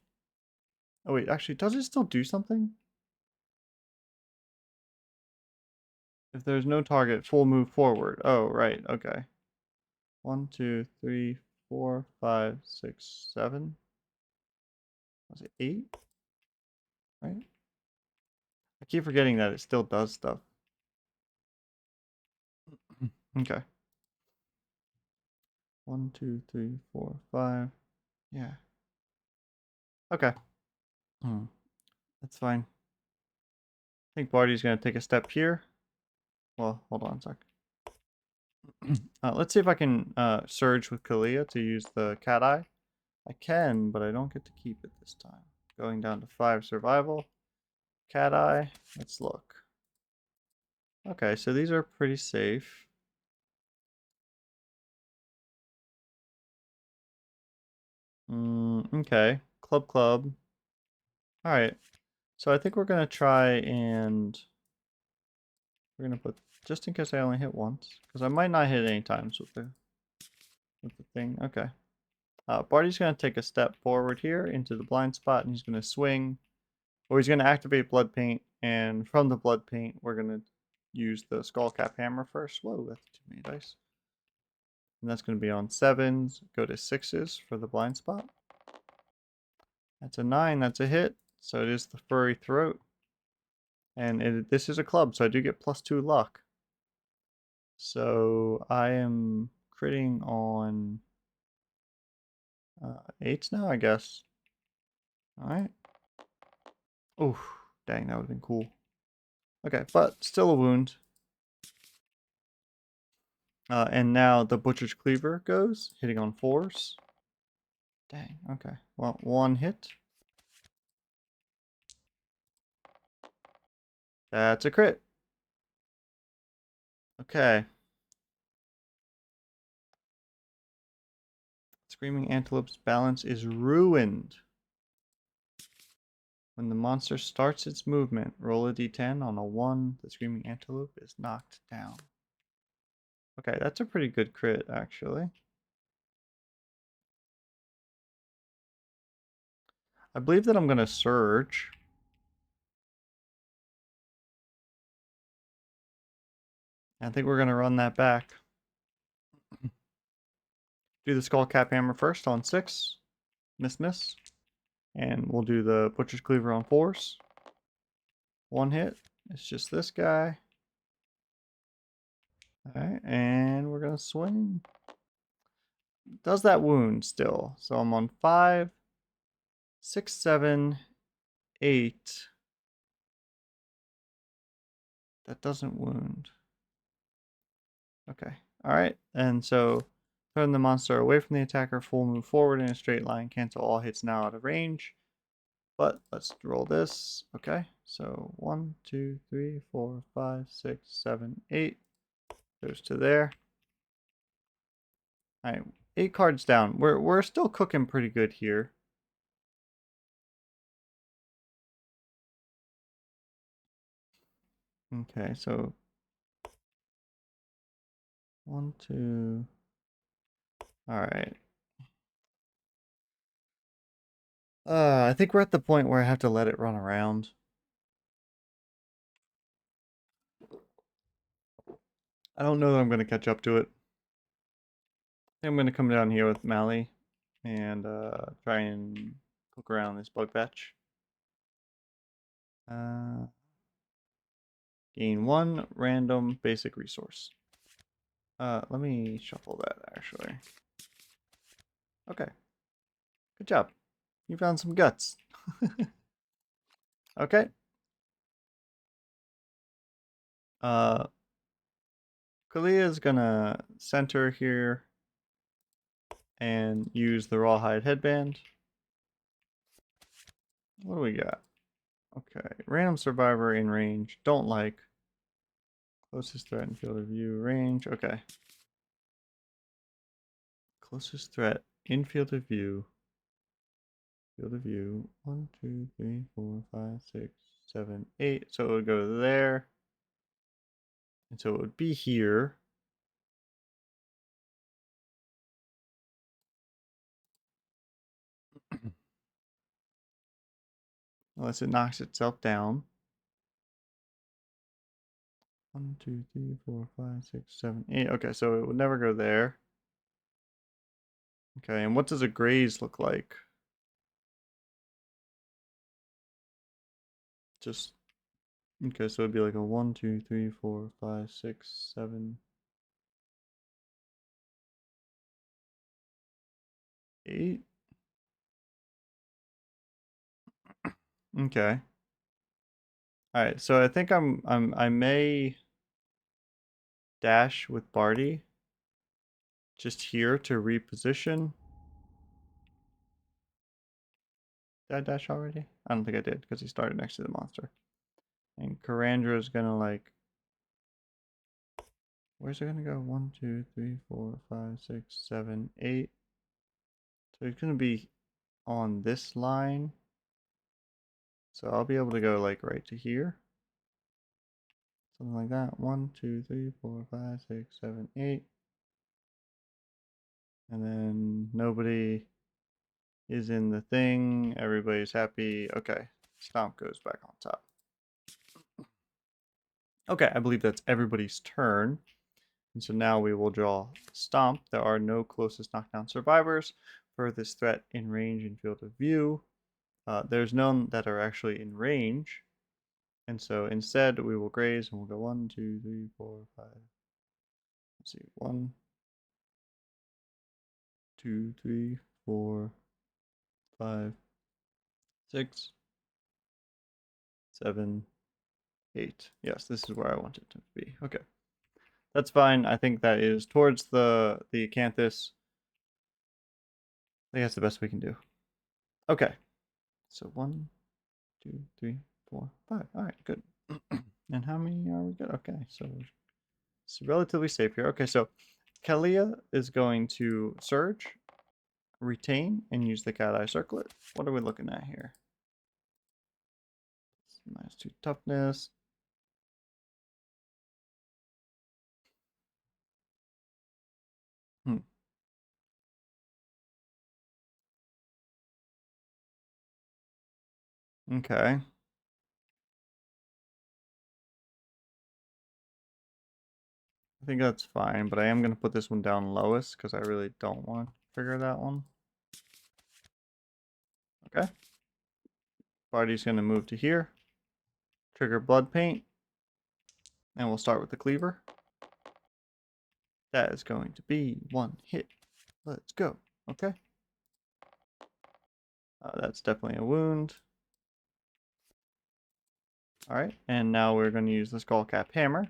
Oh wait, actually, does it still do something? If there's no target, full move forward. Oh, right, okay. 1, 2, 3, 4, 5, 6, 7. Was it 8? Right? I keep forgetting that it still does stuff. Okay. 1, 2, 3, 4, 5. Yeah. Okay. That's fine. I think Barty's gonna take a step here. Well, hold on a sec. Let's see if I can surge with Kalia to use the cat eye. I can, but I don't get to keep it this time. Going down to 5 survival. Cat eye. Let's look. Okay, so these are pretty safe. Okay. Club. Alright. So I think we're gonna try and we're gonna put just in case I only hit once. Because I might not hit any times with the thing. Okay. Barty's gonna take a step forward here into the blind spot and he's gonna swing. Or he's gonna activate blood paint, and from the blood paint we're gonna use the skullcap hammer first. Whoa, that's too many dice. And that's going to be on 7s. Go to 6s for the blind spot. That's a 9. That's a hit. So it is the furry throat. And this is a club, so I do get +2 luck. So I am critting on 8s now, I guess. Alright. Oh, dang, that would have been cool. Okay, but still a wound. And now the Butcher's Cleaver goes, hitting on 4s. Dang, okay. Well, 1 hit. That's a crit. Okay. Screaming Antelope's balance is ruined. When the monster starts its movement, roll a d10. On a 1, the screaming antelope is knocked down. Okay, that's a pretty good crit, actually. I believe that I'm going to surge. I think we're going to run that back. Do the skull cap hammer first on 6. Miss, miss. And we'll do the butcher's cleaver on 4s. 1 hit. It's just this guy. Alright, and we're going to swing. Does that wound still? So I'm on 5, 6, 7, 8. That doesn't wound. Okay. Alright, and so turn the monster away from the attacker, full move forward in a straight line, cancel all hits now out of range. But let's roll this. Okay, so 1, 2, 3, 4, 5, 6, 7, 8. Goes to there. Alright, 8 cards down. We're still cooking pretty good here. Okay, so 1, 2. Alright. I think we're at the point where I have to let it run around. I don't know that I'm going to catch up to it. I'm going to come down here with Mally and try and poke around this bug patch. Gain 1 random basic resource. Let me shuffle that, actually. Okay. Good job. You found some guts. Okay. Kalia's gonna center here and use the rawhide headband. What do we got? Okay. Random survivor in range. Don't like. Closest threat in field of view. Range. Okay. Closest threat in field of view. Field of view. 1, 2, 3, 4, 5, 6, 7, 8. So it would go there. And so it would be here. Unless it knocks itself down. 1, 2, 3, 4, 5, 6, 7, 8. Okay, so it would never go there. Okay, and what does a graze look like? Just okay, so it'd be like a 1, 2, 3, 4, 5, 6, 7, 8. Okay. All right, so I think I may dash with Barty just here to reposition. Did I dash already? I don't think I did because he started next to the monster. And Karandra is gonna like, where's it gonna go? 1, 2, 3, 4, 5, 6, 7, 8. So it's gonna be on this line. So I'll be able to go like right to here. Something like that. 1, 2, 3, 4, 5, 6, 7, 8. And then nobody is in the thing. Everybody's happy. Okay. Stomp goes back on top. Okay, I believe that's everybody's turn. And so now we will draw Stomp. There are no closest knockdown survivors for this threat in range and field of view. There's none that are actually in range. And so instead we will graze and we'll go 1, 2, 3, 4, 5. Let's see. 1, 2, 3, 4, 5, 6, 7, 8. Yes, this is where I want it to be. Okay. That's fine. I think that is towards the acanthus. I think that's the best we can do. Okay. So 1, 2, 3, 4, 5. All right, good. And how many are we good? Okay, so it's relatively safe here. Okay, so Kalia is going to surge, retain, and use the cat eye circlet. What are we looking at here? -2 toughness. Hmm. Okay. I think that's fine, but I am going to put this one down lowest because I really don't want to trigger that one. Okay. Body's going to move to here. Trigger blood paint. And we'll start with the cleaver. That is going to be 1 hit. Let's go. Okay. That's definitely a wound. Alright, and now we're going to use the skullcap hammer.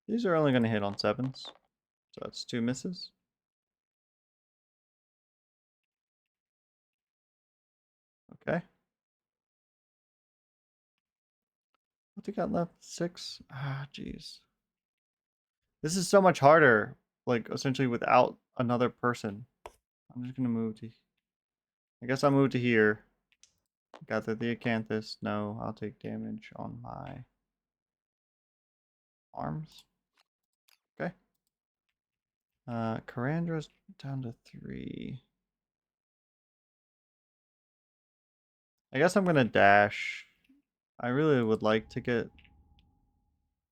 These are only going to hit on 7s. So that's 2 misses. Okay. What do we got left? 6? Ah, jeez. This is so much harder, like, essentially without another person. I'm just going to move to... I guess I'll move to here. Gather the acanthus. No, I'll take damage on my arms. Okay. Carandra's down to 3. I guess I'm going to dash. I really would like to get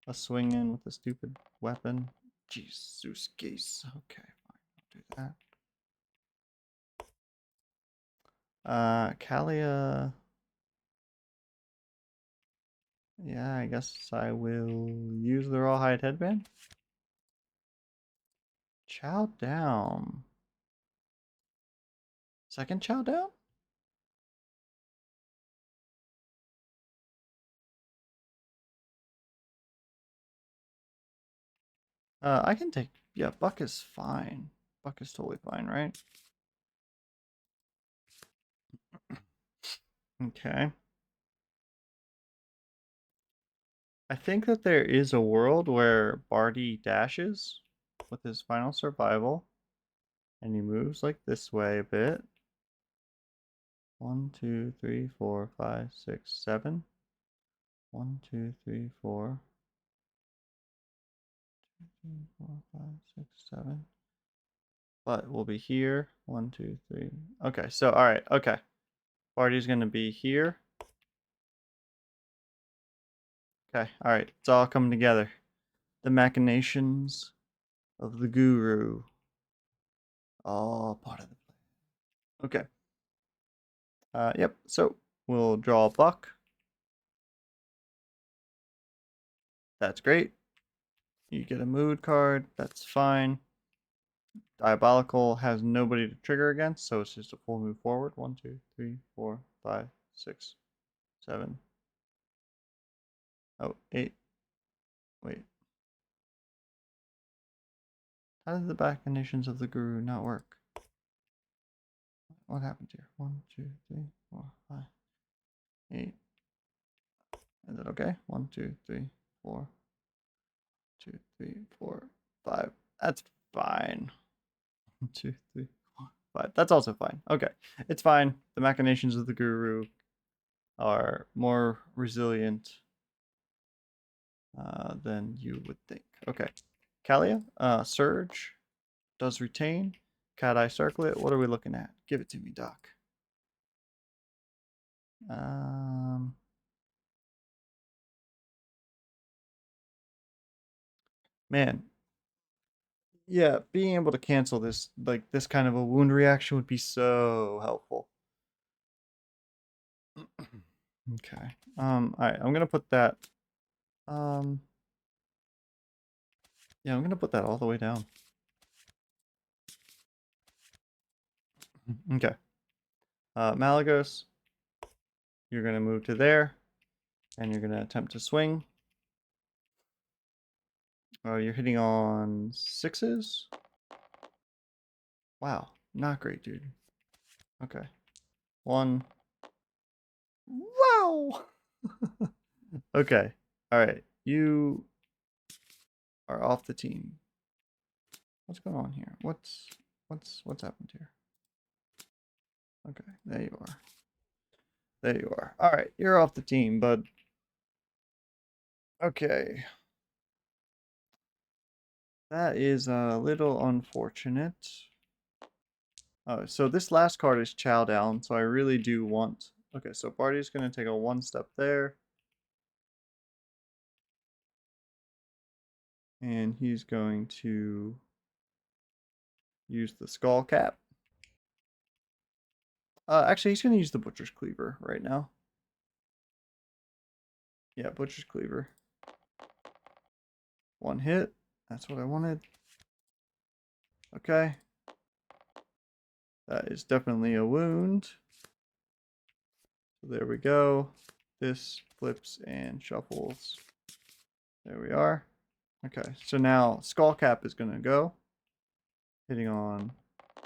a swing in with a stupid weapon. Jesus case. Okay, fine. I'll do that. Kalia. Yeah, I guess I will use the rawhide headband. Chow down. Second chow down? I can take... Yeah, Buck is fine. Buck is totally fine, right? Okay. I think that there is a world where Barty dashes with his final survival. And he moves like this way a bit. 1, 2, 3, 4, 5, 6, 7. 1, 2, 3, 4. 2, 3, 4, 5, 6, 7. But we'll be here. 1, 2, 3. Okay, so alright, okay. Barty's gonna be here. Okay, alright, it's all coming together. The machinations of the guru. All part of the plan. Okay. Yep, so we'll draw a buck. That's great. You get a mood card, that's fine. Diabolical has nobody to trigger against, so it's just a full move forward. 1, 2, 3, 4, 5, 6, 7. Oh, 8. Wait. How did the machinations of the guru not work? What happened here? 1, 2, 3, 4, 5, 8. Is that okay? 1, 2, 3, 4, 2, 3, 4, 5. That's fine. 1, 2, 3, 4, 5. That's also fine. Okay. It's fine. The machinations of the guru are more resilient than you would think. Okay. Kalia, Surge does retain. Cat Eye Circlet. What are we looking at? Give it to me, Doc. Man, yeah, being able to cancel this, like this kind of a wound reaction would be so helpful. Okay. All right, I'm gonna put that. Yeah, I'm gonna put that all the way down. Okay. Malagos, you're gonna move to there, and you're gonna attempt to swing. Oh, you're hitting on 6s. Wow, not great, dude. Okay. 1. Wow. Okay. All right. You are off the team. What's going on here? What's happened here? Okay, there you are. There you are. All right, you're off the team, bud. Okay. That is a little unfortunate. So this last card is Showdown, so I really do want... Okay, so Barty's going to take a one step there. And he's going to use the Skull Cap. Actually, he's going to use the Butcher's Cleaver right now. Yeah, Butcher's Cleaver. One hit. That's what I wanted. Okay. That is definitely a wound. So there we go. This flips and shuffles. There we are. Okay, so now Skull Cap is going to go. Hitting on... I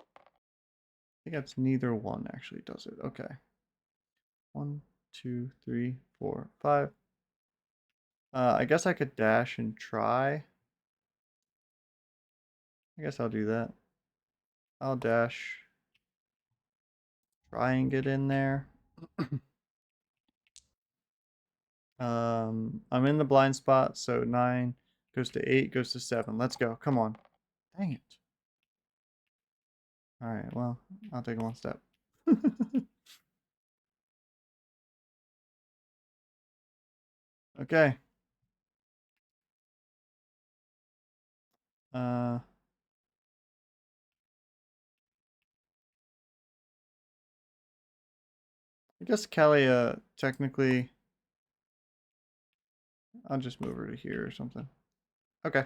think that's neither one actually does it. Okay. 1, 2, 3, 4, 5. I guess I could dash and try. I guess I'll do that. I'll dash. Try and get in there. I'm in the blind spot, so 9 goes to 8, goes to 7. Let's go. Come on. Dang it. Alright, well, I'll take one step. Okay. I guess Kalia technically... I'll just move her to here or something. Okay.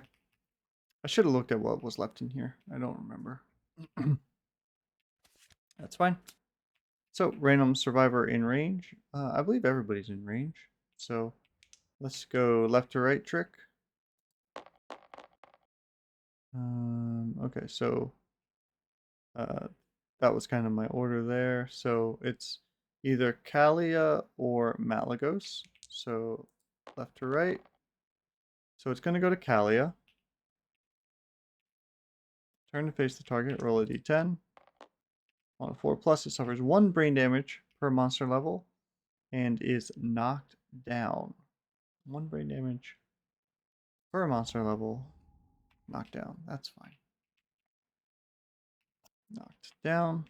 I should have looked at what was left in here. I don't remember. That's fine. So, random survivor in range. I believe everybody's in range. So, let's go left to right trick. Okay, so that was kind of my order there. So, it's either Kalia or Malagos. So, left to right. So, it's going to go to Kalia. Turn to face the target, roll a d10. On a 4+, it suffers 1 brain damage per monster level and is knocked down. 1 brain damage per monster level, knocked down. That's fine. Knocked down.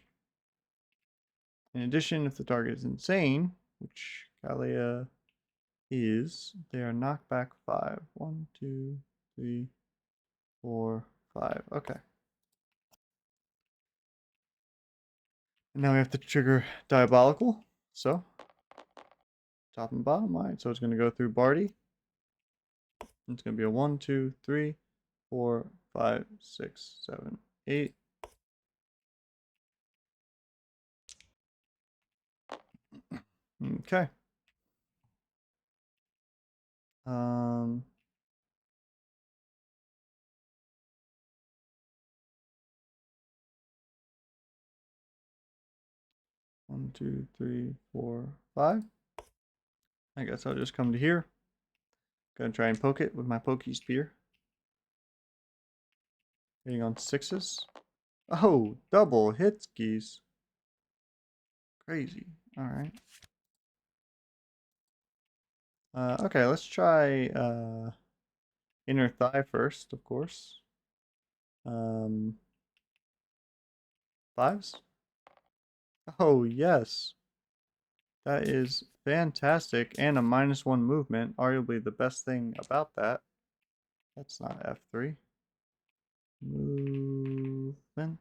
In addition, if the target is insane, which Kalia is, they are knocked back 5. 1, 2, 3, 4, 5. Okay. And now we have to trigger Diabolical. So, top and bottom. Alright, so it's going to go through Barty. It's going to be a 1, 2, 3, 4, 5, 6, 7, 8. Okay. 1, 2, 3, 4, 5. I guess I'll just come to here. Gonna try and poke it with my pokey spear. Hitting on 6s. Oh, double hits, geese. Crazy. Alright. Okay, let's try inner thigh first, of course. 5s. Oh, yes. That is fantastic. And a -1 movement. Arguably the best thing about that. That's not F3. Movement.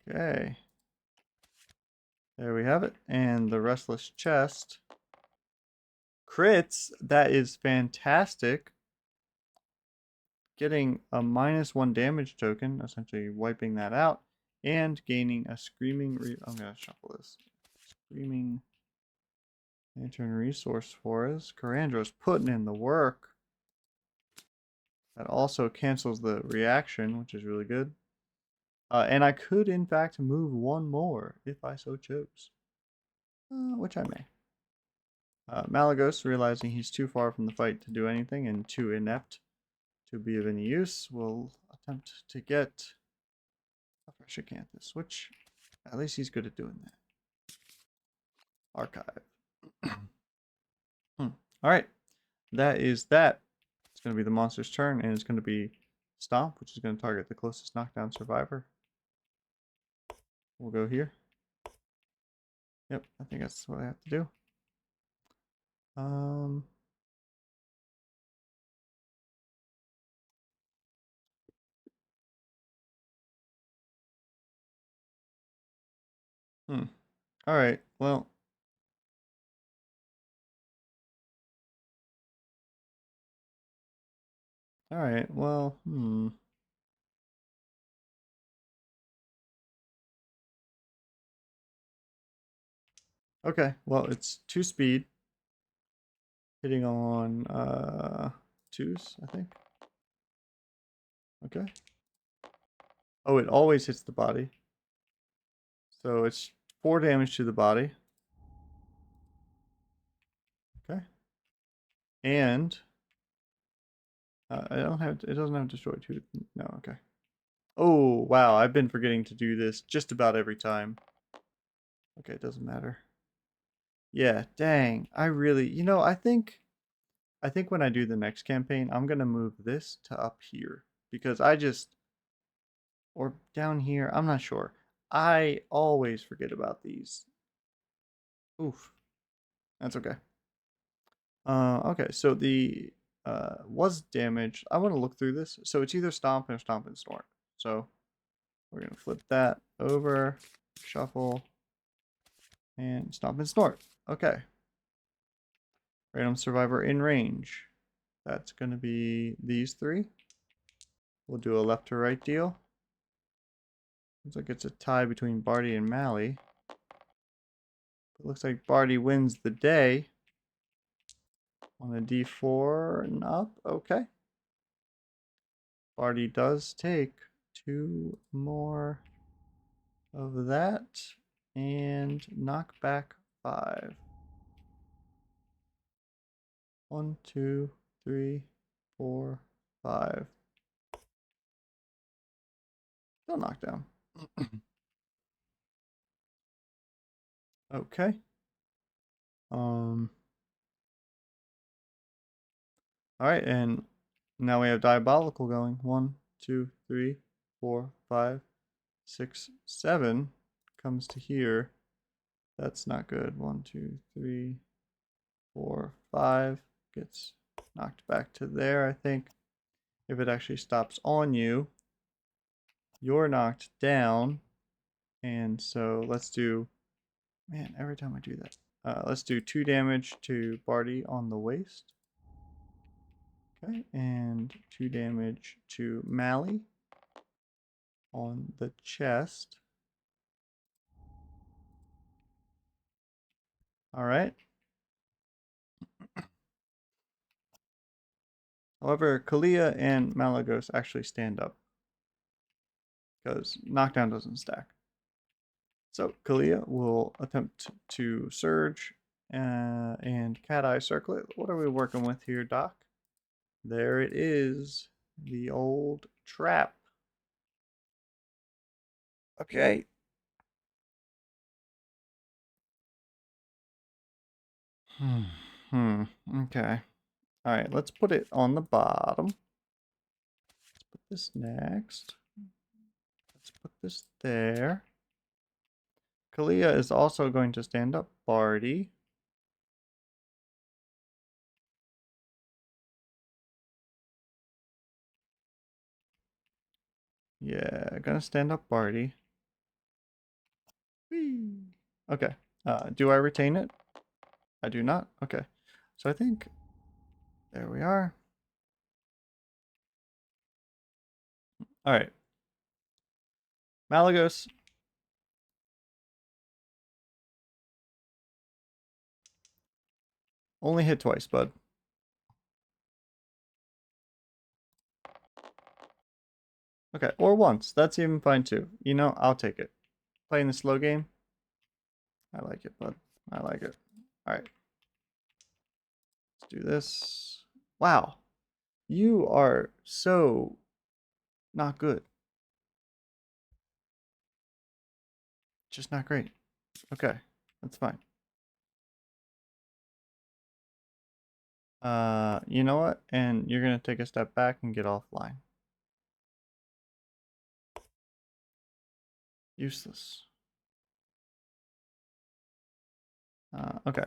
Okay. There we have it. And the Restless Chest. Crits. That is fantastic. Getting a -1 damage token, essentially wiping that out. And gaining a Screaming... I'm going to shuffle this. Screaming Lantern resource for us. Carandra's putting in the work. That also cancels the reaction, which is really good. And I could, in fact, move one more if I so chose. Which I may. Malagos, realizing he's too far from the fight to do anything and too inept to be of any use, will attempt to get a fresh Acanthus, which at least he's good at doing that. Archive. Alright, that is that. It's going to be the monster's turn, and it's going to be Stomp, which is going to target the closest knockdown survivor. We'll go here. Yep, I think that's what I have to do. Um, Alright, well. Alright, well, Okay, well, it's 2 speed, hitting on, twos, I think. Okay. Oh, it always hits the body. So it's 4 damage to the body. Okay. And I don't have it doesn't have destroy 2. No, okay. Oh, wow, I've been forgetting to do this just about every time. Okay, it doesn't matter. Yeah, dang. I really, I think when I do the next campaign, I'm gonna move this to up here because or down here, I'm not sure. I always forget about these. Oof, that's okay. Okay, so the was damaged. I want to look through this. So it's either Stomp or Stomp and Snort. So we're gonna flip that over, shuffle, and Stomp and Snort. Okay. Random survivor in range. That's gonna be these 3. We'll do a left to right deal. Looks like it's a tie between Barty and Mally. It looks like Barty wins the day on a d4 and up. Okay. Barty does take 2 more of that and knock back 5. 1, 2, 3, 4, 5. Still knock down. Okay. All right, and now we have diabolical going. 1, 2, 3, 4, 5, 6, 7 comes to here. That's not good. 1, 2, 3, 4, 5 gets knocked back to there, I think. If it actually stops on you, you're knocked down. And so let's do, man, every time I do that. Let's do 2 damage to Barty on the waist. Okay, and 2 damage to Mally on the chest. All right. However, Kalia and Malagos actually stand up because knockdown doesn't stack. So Kalia will attempt to surge and Cat Eye Circlet. What are we working with here, Doc? There it is, the old trap. Okay. Okay. All right, let's put it on the bottom. Let's put this next. Let's put this there. Kalia is also going to stand up Barty. Yeah, gonna stand up Barty. Whee! Okay. Do I retain it? I do not. Okay. So I think there we are. All right. Malagos. Only hit twice, bud. Okay, or once. That's even fine too. You know, I'll take it. Playing the slow game. I like it, bud. I like it. All right. Let's do this. Wow. You are so not good. Just not great. Okay. That's fine. You know what? And you're gonna take a step back and get offline. Useless. Okay.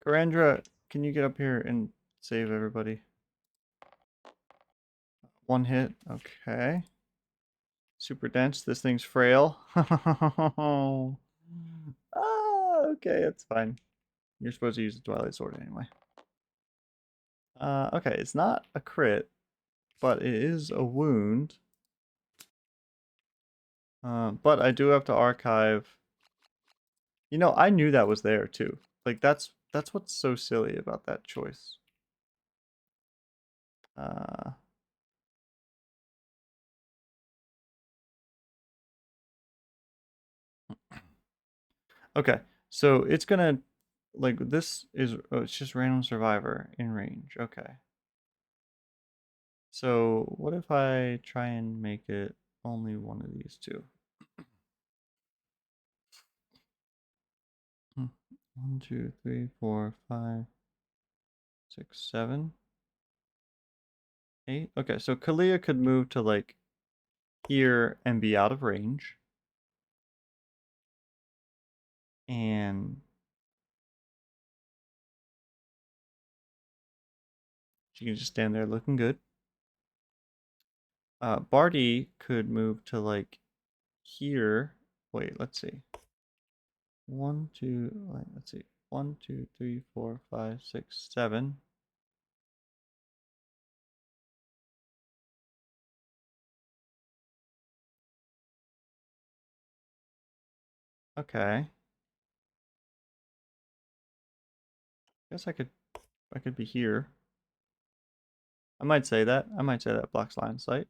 Karandra, can you get up here and save everybody? One hit. Okay. Super dense. This thing's frail. Okay, it's fine. You're supposed to use the Twilight Sword anyway. Okay, it's not a crit, but it is a wound. But I do have to archive. You know, I knew that was there too. Like that's what's so silly about that choice. Uh, okay, so it's gonna like this is it's just random survivor in range. Okay. So what if I try and make it only one of these two? Hmm. 1, 2, 3, 4, 5, 6, 7, 8. Okay, so Kalia could move to like here and be out of range. And she can just stand there looking good. Barty could move to like here. Wait, let's see. 1, 2, wait, let's see. 1, 2, 3, 4, 5, 6, 7. Okay. Guess I could be here. I might say that. I might say that blocks line of sight.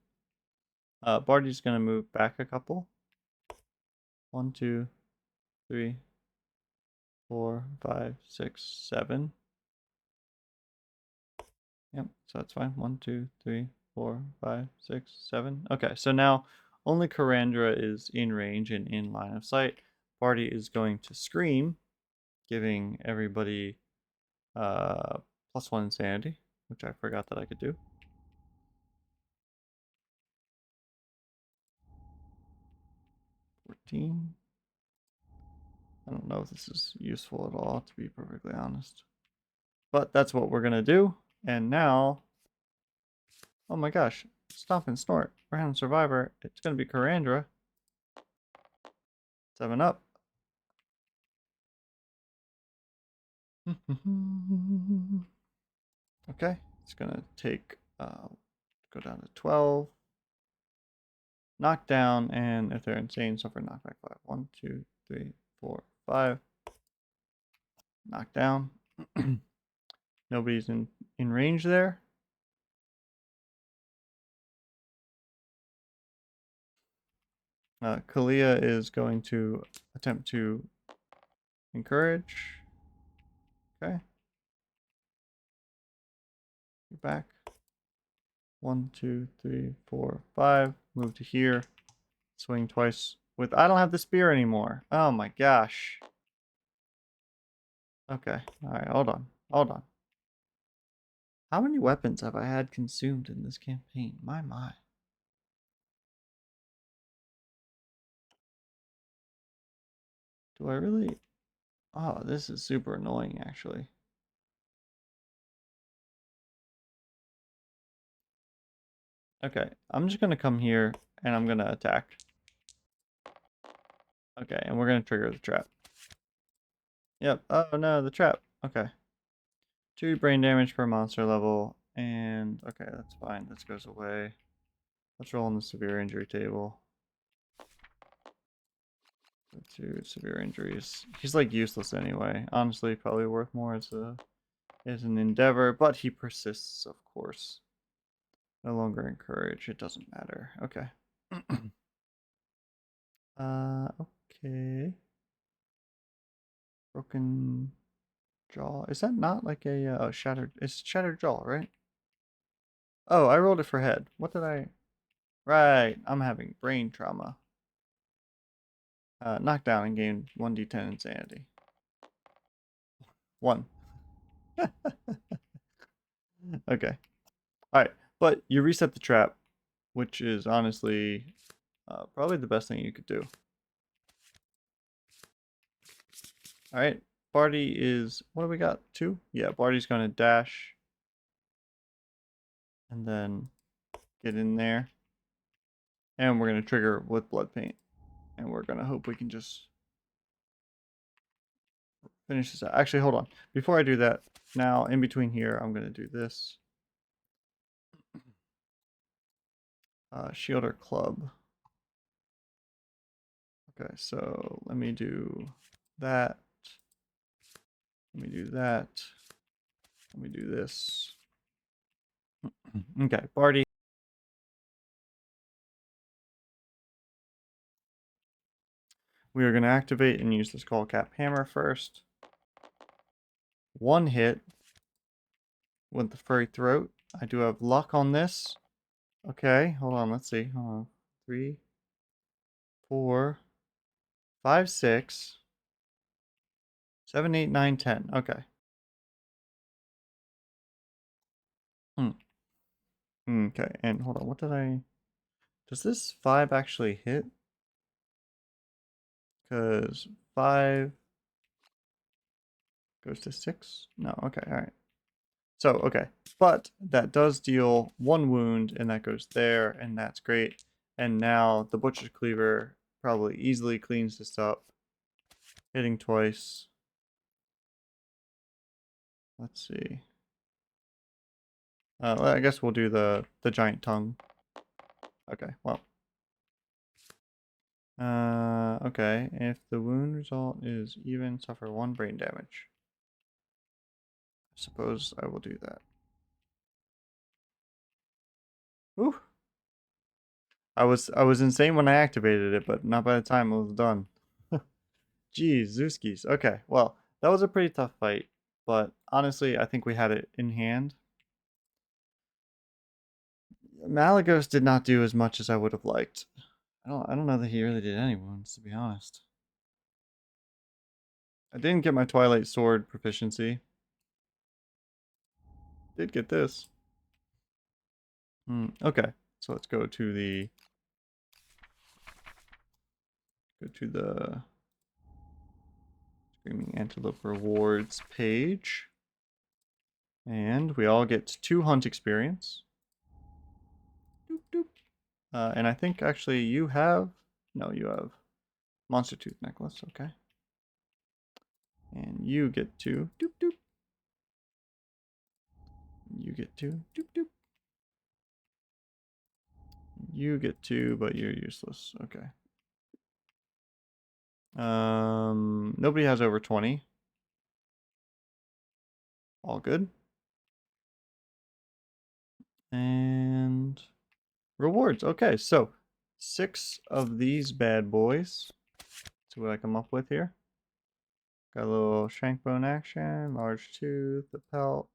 Barty's gonna move back a couple. 1, 2, 3, 4, 5, 6, 7. Yep, so that's fine. 1, 2, 3, 4, 5, 6, 7. Okay, so now only Karandra is in range and in line of sight. Barty is going to scream, giving everybody +1 insanity, which I forgot that I could do. 14. I don't know if this is useful at all, to be perfectly honest. But that's what we're gonna do. And now, oh my gosh, Stomp and Snort. Random Survivor. It's gonna be Karandra. 7 up. Okay, it's gonna take go down to 12. Knockdown, and if they're insane, suffer knockback 5. 1, 2, 3, 4, 5. Knockdown. Nobody's in range there. Kalia is going to attempt to encourage. Okay. You're back. 1, 2, 3, 4, 5. Move to here. Swing twice with. I don't have the spear anymore. Oh my gosh. Okay. All right. Hold on. Hold on. How many weapons have I had consumed in this campaign? My. Do I really? Oh, this is super annoying, actually. Okay, I'm just gonna come here and I'm gonna attack. Okay, and we're gonna trigger the trap. Yep. Oh no, the trap. Okay. 2 brain damage per monster level, and okay, that's fine. This goes away. Let's roll on the severe injury table. 2 severe injuries. He's like useless anyway. Honestly, probably worth more as an endeavor, but he persists, of course. No longer encourage. It doesn't matter. Okay. Okay. Broken jaw. Is that not like a shattered? It's shattered jaw, right? Oh, I rolled it for head. What did I? Right. I'm having brain trauma. Knockdown and gain 1d10 insanity. 1. Okay. Alright. But you reset the trap, which is honestly probably the best thing you could do. Alright. Barty is... What do we got? 2? Yeah, Barty's going to dash. And then get in there. And we're going to trigger with blood paint. And we're going to hope we can just finish this out. Actually, hold on. Before I do that, now in between here, I'm going to do this. Shielder Club. Okay, so let me do that. Let me do that. Let me do this. Okay, Barty. We are going to activate and use the Skullcap Hammer first. 1 hit with the Furry Throat. I do have luck on this. Okay, hold on, let's see. Hold on. 3, 4, 5, 6, 7, 8, 9, 10. Okay. Okay, and hold on, what did I... Does this 5 actually hit? Because 5 goes to 6? No, okay, alright. So, okay. But that does deal 1 wound, and that goes there, and that's great. And now the Butcher's Cleaver probably easily cleans this up. Hitting twice. Let's see. Well, I guess we'll do the giant tongue. Okay, well. Okay. If the wound result is even, suffer 1 brain damage. I suppose I will do that. Ooh. I was insane when I activated it, but not by the time it was done. Jeez, Zooskies. Okay, well, that was a pretty tough fight, but honestly, I think we had it in hand. Malagos did not do as much as I would have liked. I don't know that he really did any wounds, to be honest. I didn't get my Twilight Sword proficiency. Did get this. Okay, so let's go to the Screaming Antelope rewards page. And we all get 2 hunt experience. Doop, doop. And I think actually you have... No, you have Monster Tooth Necklace, okay. And you get 2. Doop, doop. You get 2. Doop, doop. You get 2, but you're useless. Okay. Nobody has over 20. All good. And rewards. Okay, so 6 of these bad boys. Let's see what I come up with here. Got a little shank bone action, large tooth, a pelt,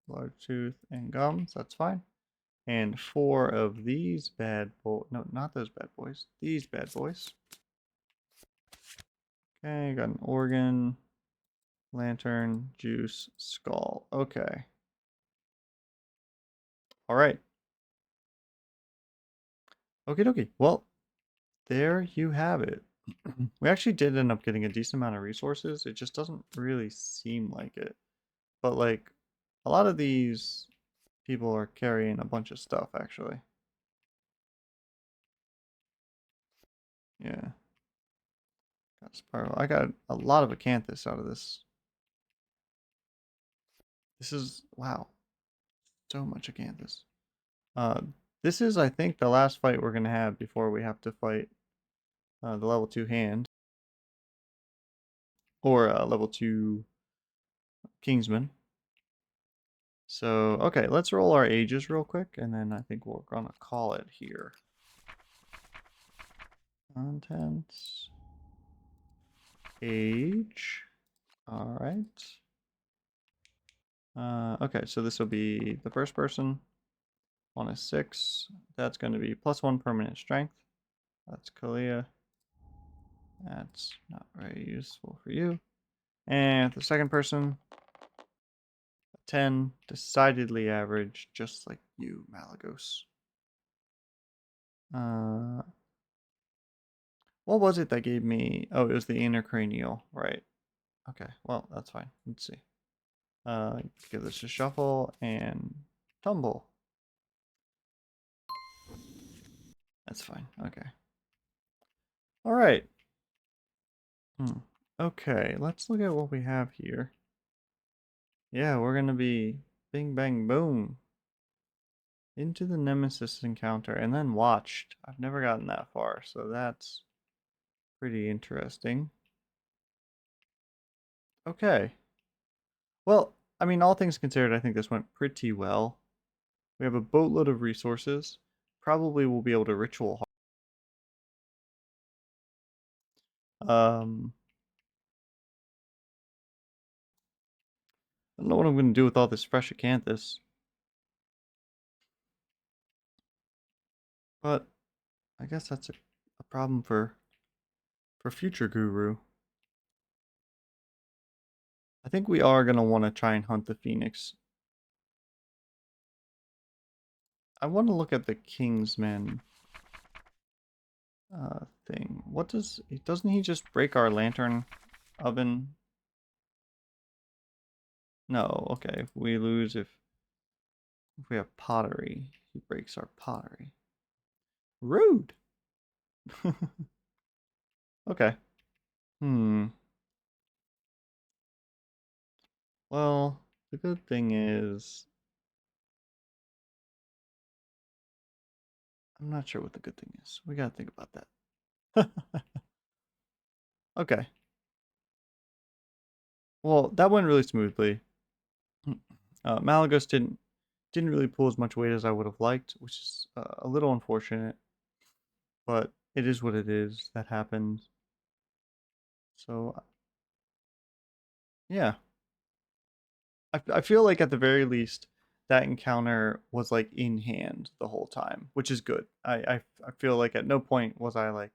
large tooth, and gums. That's fine. And 4 of these bad boys. No, not those bad boys. These bad boys. Okay, got an organ, lantern, juice, skull. Okay. All right. Okie dokie. Well, there you have it. We actually did end up getting a decent amount of resources. It just doesn't really seem like it. But like, a lot of these people are carrying a bunch of stuff, actually. Yeah. Got spiral. I got a lot of acanthus out of this. This is, wow, so much acanthus. Uh, this is, I think, the last fight we're going to have before we have to fight the level 2 hand. Or level 2 Kingsman. So, okay, let's roll our ages real quick, and then I think we're gonna call it here. Contents. Age. Alright. Okay, so this will be the first person on a 6. That's going to be +1 permanent strength. That's Kalia. That's not very useful for you. And the second person, 10, decidedly average, just like you, Malagos. What was it that gave me? Oh, it was the intracranial, right? Okay, well, that's fine. Let's see. Give this a shuffle and tumble. That's fine. Okay. All right. Okay, let's look at what we have here. Yeah, we're gonna be bing bang boom into the Nemesis encounter and then watched. I've never gotten that far, so that's pretty interesting. Okay. Well, I mean, all things considered, I think this went pretty well. We have a boatload of resources. Probably we'll be able to ritual. I don't know what I'm going to do with all this fresh acanthus, but I guess that's a problem for future guru. I think we are going to want to try and hunt the phoenix. I want to look at the Kingsman thing. What doesn't he just break our lantern oven? No, okay. If we lose, if we have pottery, he breaks our pottery. Rude. Okay. Well, the good thing is, I'm not sure what the good thing is. We gotta think about that. Okay. Well, that went really smoothly. Malagos didn't really pull as much weight as I would have liked, which is a little unfortunate, but it is what it is. That happened. So yeah, I feel like at the very least that encounter was like in hand the whole time, which is good. I feel like at no point was I like,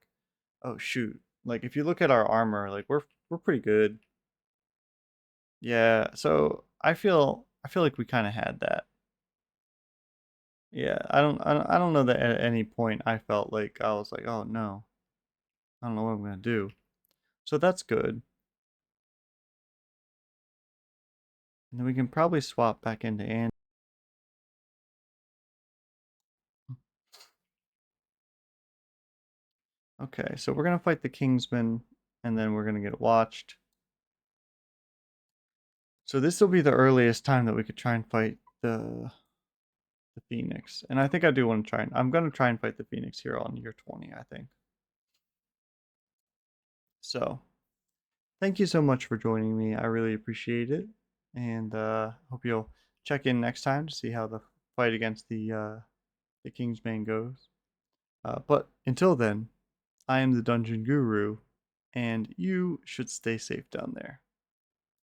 oh shoot. Like if you look at our armor, like we're pretty good. Yeah, so I feel like we kind of had that. Yeah, I don't know that at any point I felt like I was like, oh no, I don't know what I'm gonna do. So that's good. And then we can probably swap back into and okay, so we're gonna fight the Kingsman and then we're gonna get watched. So this will be the earliest time that we could try and fight the Phoenix. And I think I do want to try and I'm gonna try and fight the Phoenix here on year 20, I think. So thank you so much for joining me. I really appreciate it. And hope you'll check in next time to see how the fight against the Kingsman goes. But until then, I am the Dungeon Guru, and you should stay safe down there.